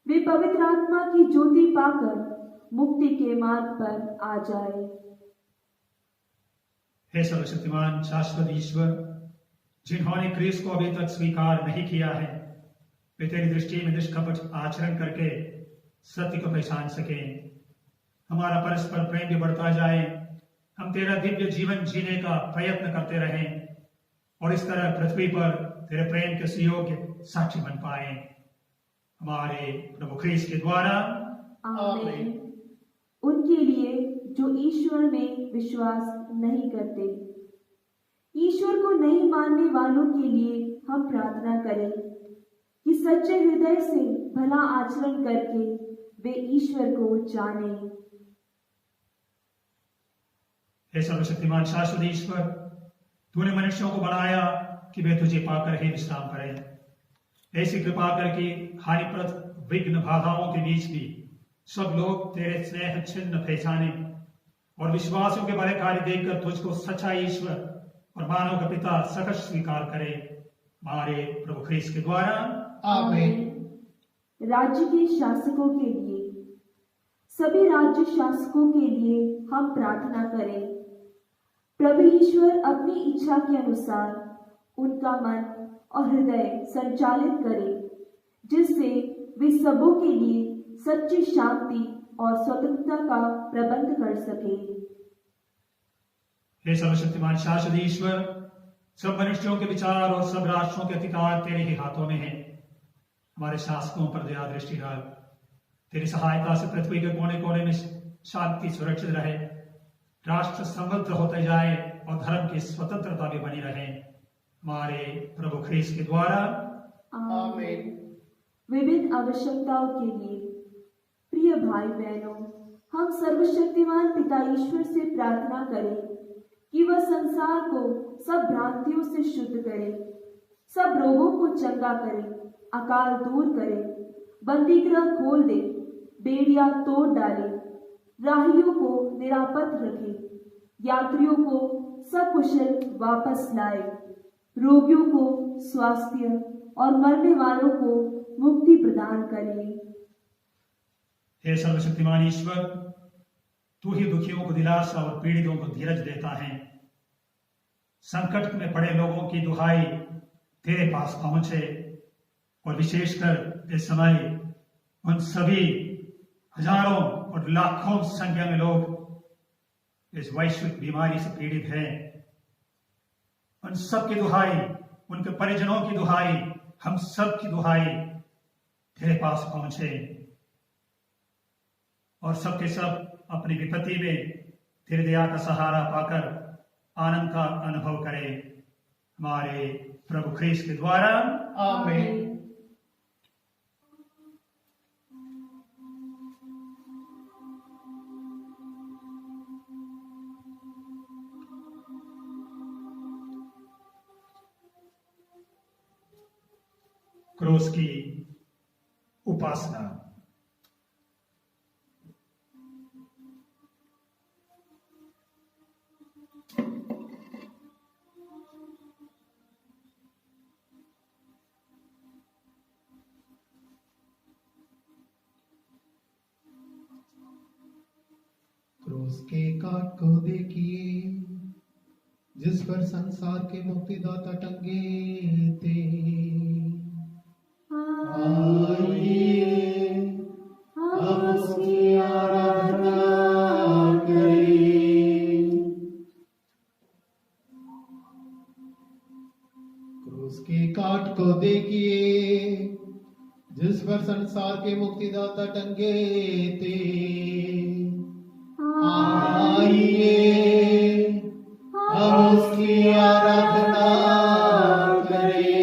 वे पवित्र आत्मा की ज्योति पाकर मुक्ति के मार्ग पर आ जाए।
हे सर्वशक्तिमान शाश्वत ईश्वर, जिन्होंने क्रिस्त को अभी तक स्वीकार नहीं किया है, वे तेरी दृष्टि में निष्कपट आचरण करके सत्य को पहचान सकें। हमारा परस्पर प्रेम भी बढ़ता जाए, हम तेरा दिव्य जीवन जीने का प्रयत्न करते रहें और इस तरह पृथ्वी पर तेरे प्रेम के सुयोग्य साक्षी बन पाए हमारे प्रभु ख्रीस्त के द्वारा।
आमीन। उनके लिए जो ईश्वर में विश्वास नहीं करते, ईश्वर को नहीं मानने वालों के लिए हम प्रार्थना करें कि सच्चे हृदय से भला आचरण करके वे ईश्वर को जाने।
हे सर्वशक्तिमान शाश्वत ईश्वर, तूने मनुष्यों को बनाया कि वे तुझे पाकर ही विश्राम करें। ऐसी कृपा कर कि हानिप्रद विघ्न बाधाओं के बीच भी सब लोग तेरे स्नेह चिन्ह पहचाने और विश्वासियों के भले कार्य देखकर तुझको सच्चा ईश्वर और मानव का पिता सकट स्वीकार करे, हमारे प्रभु ख्रीस्त के द्वारा।
आमीन।
राज्य के शासकों के लिए, सभी राज्य शासकों के लिए हम प्रार्थना करें। प्रभु ईश्वर अपनी इच्छा के अनुसार उनका मन और हृदय संचालित करे, जिससे वे सबों के लिए सच्ची शांति और स्वतंत्रता का प्रबंध कर सके।
हे सर्वशक्तिमान शाश्वत ईश्वर, सब मनुष्यों के विचार और सब राष्ट्रों के अधिकार तेरे ही हाथों में है। हमारे शासकों पर दया दृष्टि डाल। तेरी सहायता से पृथ्वी के कोने कोने में शांति सुरक्षित रहे, राष्ट्र समृद्ध होते जाए और धर्म की स्वतंत्रता भी बनी रहे, हमारे प्रभु ख्रीस्त के द्वारा।
आमीन।
विभिन्न आवश्यकताओं के लिए प्रिय भाई बहनों, हम सर्वशक्तिमान पिता ईश्वर से प्रार्थना करें कि वह संसार को सब भ्रांतियों से शुद्ध करे, सब रोगों को चंगा करे, अकाल दूर करे, बंदीगृह खोल दे, बेड़ियां तोड़ डाले, राहियों को निरापद रखे, यात्रियों को सकुशल वापस लाए, रोगियों को स्वास्थ्य और मरने वालों को मुक्ति प्रदान करे।
हे सर्वशक्तिमान ईश्वर, तू ही दुखियों को दिलासा और पीड़ितों को धीरज देता है। संकट में पड़े लोगों की दुहाई तेरे पास पहुंचे और विशेषकर इस समय उन सभी हजारों और लाखों संख्या में लोग इस वैश्विक बीमारी से पीड़ित हैं, उन सब की दुहाई, उनके परिजनों की दुहाई, हम सब की दुहाई तेरे पास पहुंचे और सबके सब अपनी विपत्ति में तेरे दया का सहारा पाकर आनंद का अनुभव करें, हमारे प्रभु ख्रीस्त के द्वारा।
आमीन।
क्रूस की उपासना।
क्रूस के काट को देखिए, जिस पर संसार के मुक्तिदाता टंगे थे।
आइए हम उसकी आराधना करें।
क्रूस के काट को देखिए, जिस पर संसार के मुक्तिदाता टंगे थे। आइए हम उसकी आराधना करें।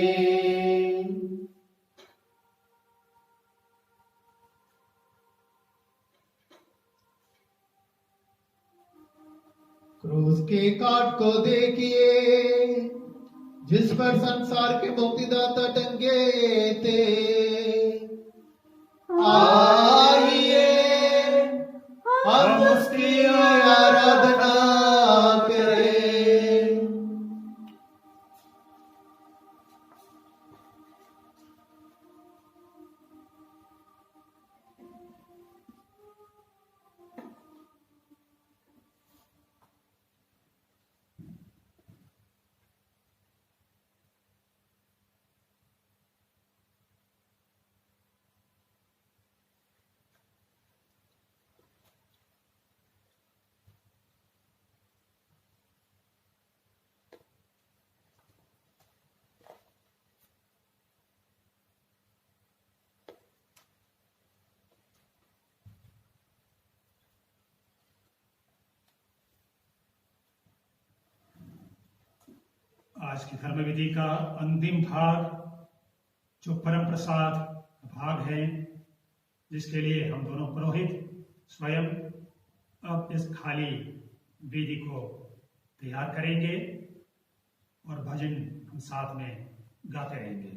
क्रूस के काट को देखिए, जिस पर संसार के मुक्तिदाता टंगे थे। आइए हम उसकी आराधना करें।
आज की धर्म विधि का अंतिम भाग जो परम प्रसाद भाग है, जिसके लिए हम दोनों पुरोहित स्वयं अब इस खाली वेदी को तैयार करेंगे और भजन भजन हम साथ में गाते रहेंगे।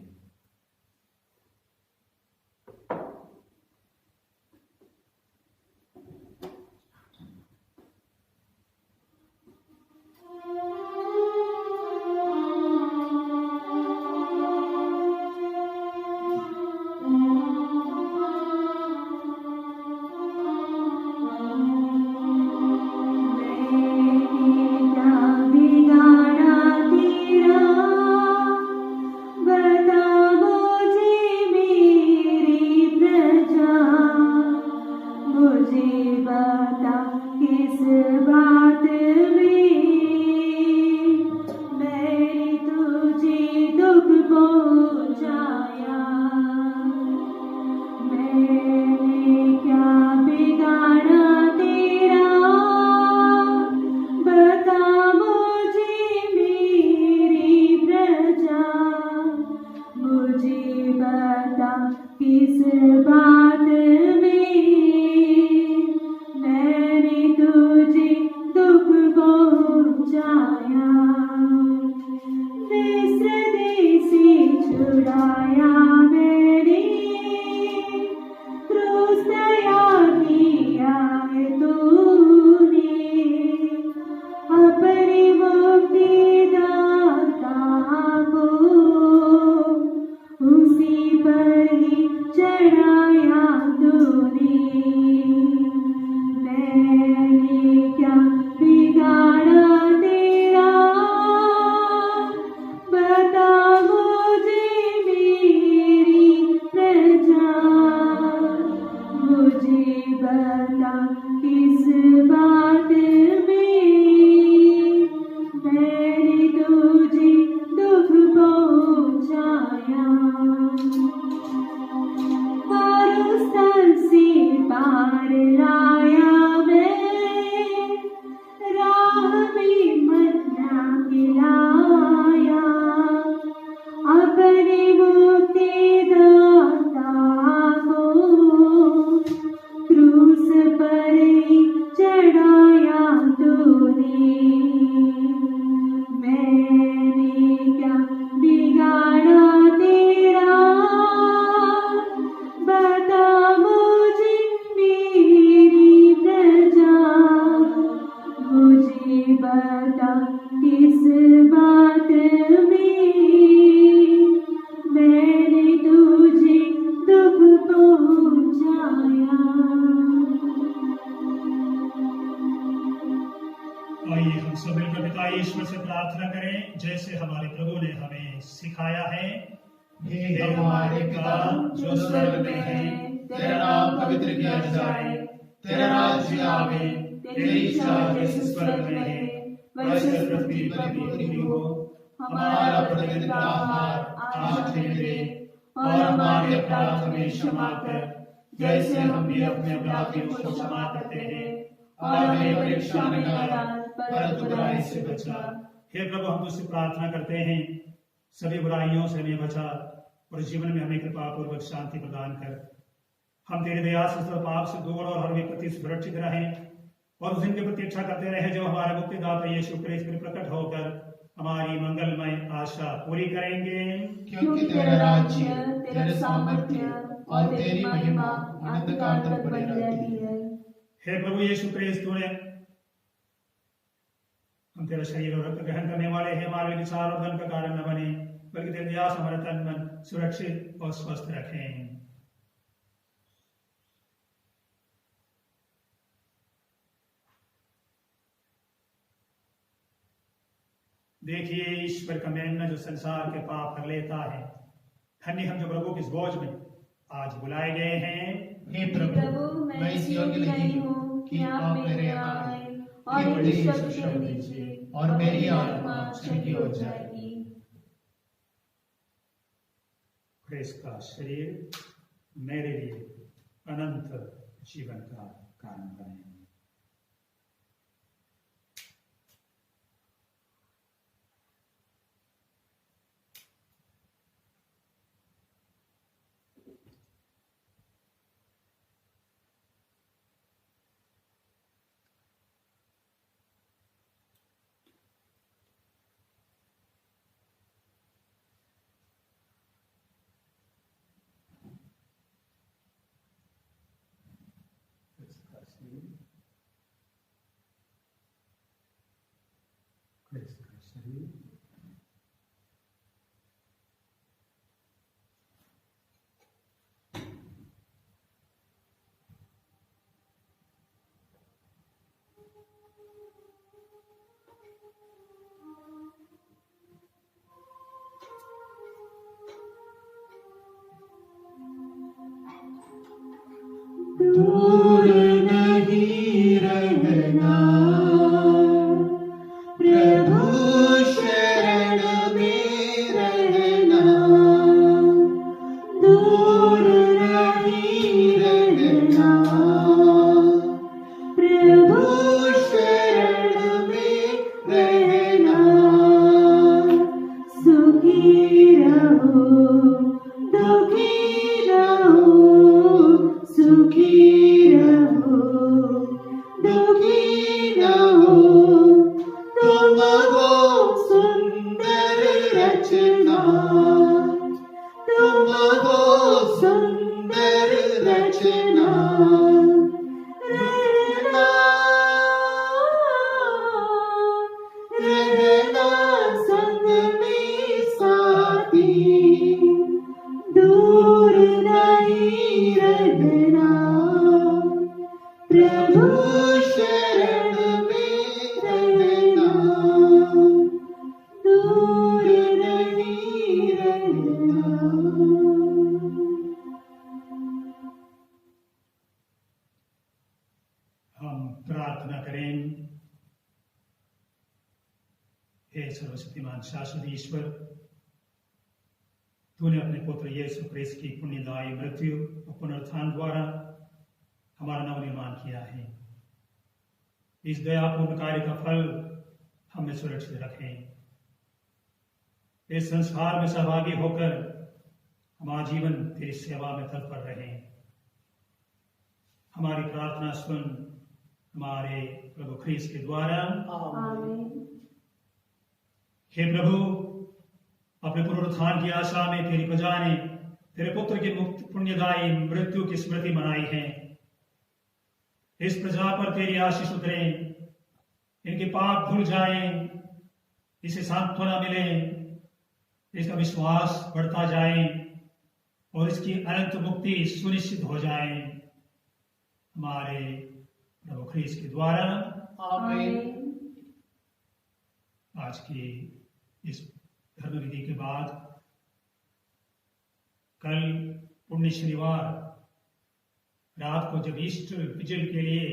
हे प्रभु, हम तुझसे प्रार्थना करते हैं, सभी बुराइयों से हमें बचा और जीवन में हमें कृपा पूर्वक शांति प्रदान कर। हम तेरे दया से सब पाप से दूर और हर विपत्ति से सुरक्षित रहें और उस दिन की प्रतीक्षा करते रहे जो हमारे मुक्तिदाता यीशु क्रिस्त में प्रकट होकर हमारी मंगलमय आशा पूरी करेंगे।
क्योंकि तेरा राज्य, तेरा सामर्थ्य और तेरी महिमा अनंत काल तक बनी रहती है।
हे प्रभु यीशु क्रिस्त, तूने हम तेरा शरीर और रक्त ग्रहण करने वाले हैं, हमारे विचार और धन का कारण न बने, बल्कि तेरे दया से हमारा तन मन सुरक्षित और स्वस्थ रखें। देखिए ईश्वर का मेमना जो संसार के पाप कर लेता है। धन्य हम जो प्रभु के इस बोझ में आज बुलाए गए हैं।
हे प्रभु, मैं इस योग्य नहीं हूँ कि आप मेरे यहाँ आए और बड़ी शब्द कह दीजिए और मेरी आत्मा चंगी हो जाएगी।
क्रिस्त का शरीर मेरे लिए अनंत जीवन का कारण बने। क्रिस्त का शरीर
दूर नहीं रहना, प्रभु शरण में रहना। दूर नहीं रहना, प्रभु शरण में रहना। सुखी रहो, दुखी रहो, सुखी रहो, दुखी न हो। तुम हो सुंदर रचना, तुम हो सुंदर रचना। रहना, रहना संग में साथी, दूर नहीं रहना, प्रभु शरण में रहना। दूर नहीं रहना।
हम प्रार्थना करें। हे सर्वशक्तिमान शाश्वत ईश्वर, तूने अपने पुत्र यीशु क्रिस्त की पुण्यदायी मृत्यु और पुनरुत्थान द्वारा हमारा नवनिर्माण किया है। इस दयापूर्ण कार्य का फल हमें सुरक्षित रखें। इस संसार में सहभागी होकर हमारा जीवन तेरी सेवा में तत्पर रहें। हमारी प्रार्थना सुन, हमारे प्रभु ख्रीस्त के द्वारा।
आमीन।
हे प्रभु, अपने पुनरुत्थान की आशा में तेरी प्रजा ने तेरे पुत्र की मुक्त पुण्यदायी मृत्यु की स्मृति मनाई है। इस प्रजा पर तेरी आशीष उतरे, इनके पाप धुल जाएं, इसे सांत्वना मिले, इसका विश्वास बढ़ता जाए और इसकी अनंत मुक्ति सुनिश्चित हो जाए। हमारे प्रभु ख्रीस्त के द्वारा।
आमीन।
आज की इस धर्म विधि के बाद कल पुण्य शनिवार रात को जब ईस्टर विजिल के लिए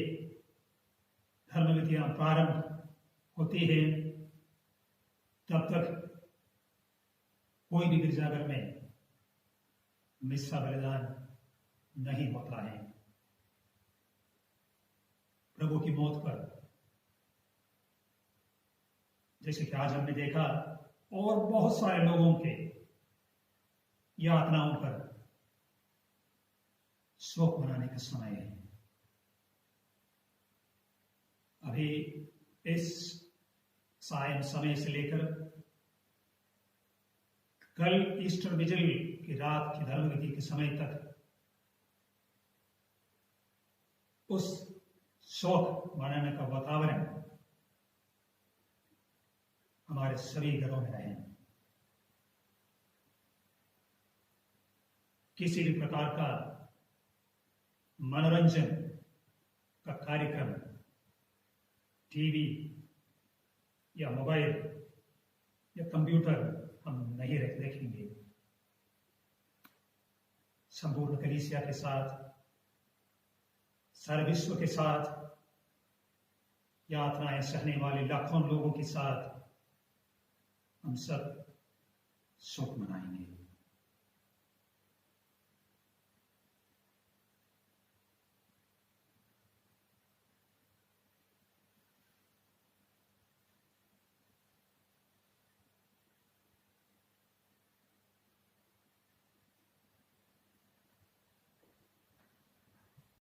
धर्म विधियां प्रारंभ होती है, तब तक कोई भी गिरजाघर में मिस्सा बलिदान नहीं होता है। प्रभु की मौत पर, जैसे कि आज हमने देखा, और बहुत सारे लोगों के यातनाओं पर शोक मनाने का समय है। अभी इस सायं समय से लेकर कल ईस्टर विजिल की रात की धर्म विधि के समय तक उस शोक मनाने का वातावरण हमारे सभी घरों में रहे। किसी भी प्रकार का मनोरंजन का कार्यक्रम टीवी या मोबाइल या कंप्यूटर हम नहीं देखेंगे। संपूर्ण कलीसिया के साथ, सारे विश्व के साथ, यातनाएं सहने वाले लाखों लोगों के साथ हम सब शोक मनाएंगे।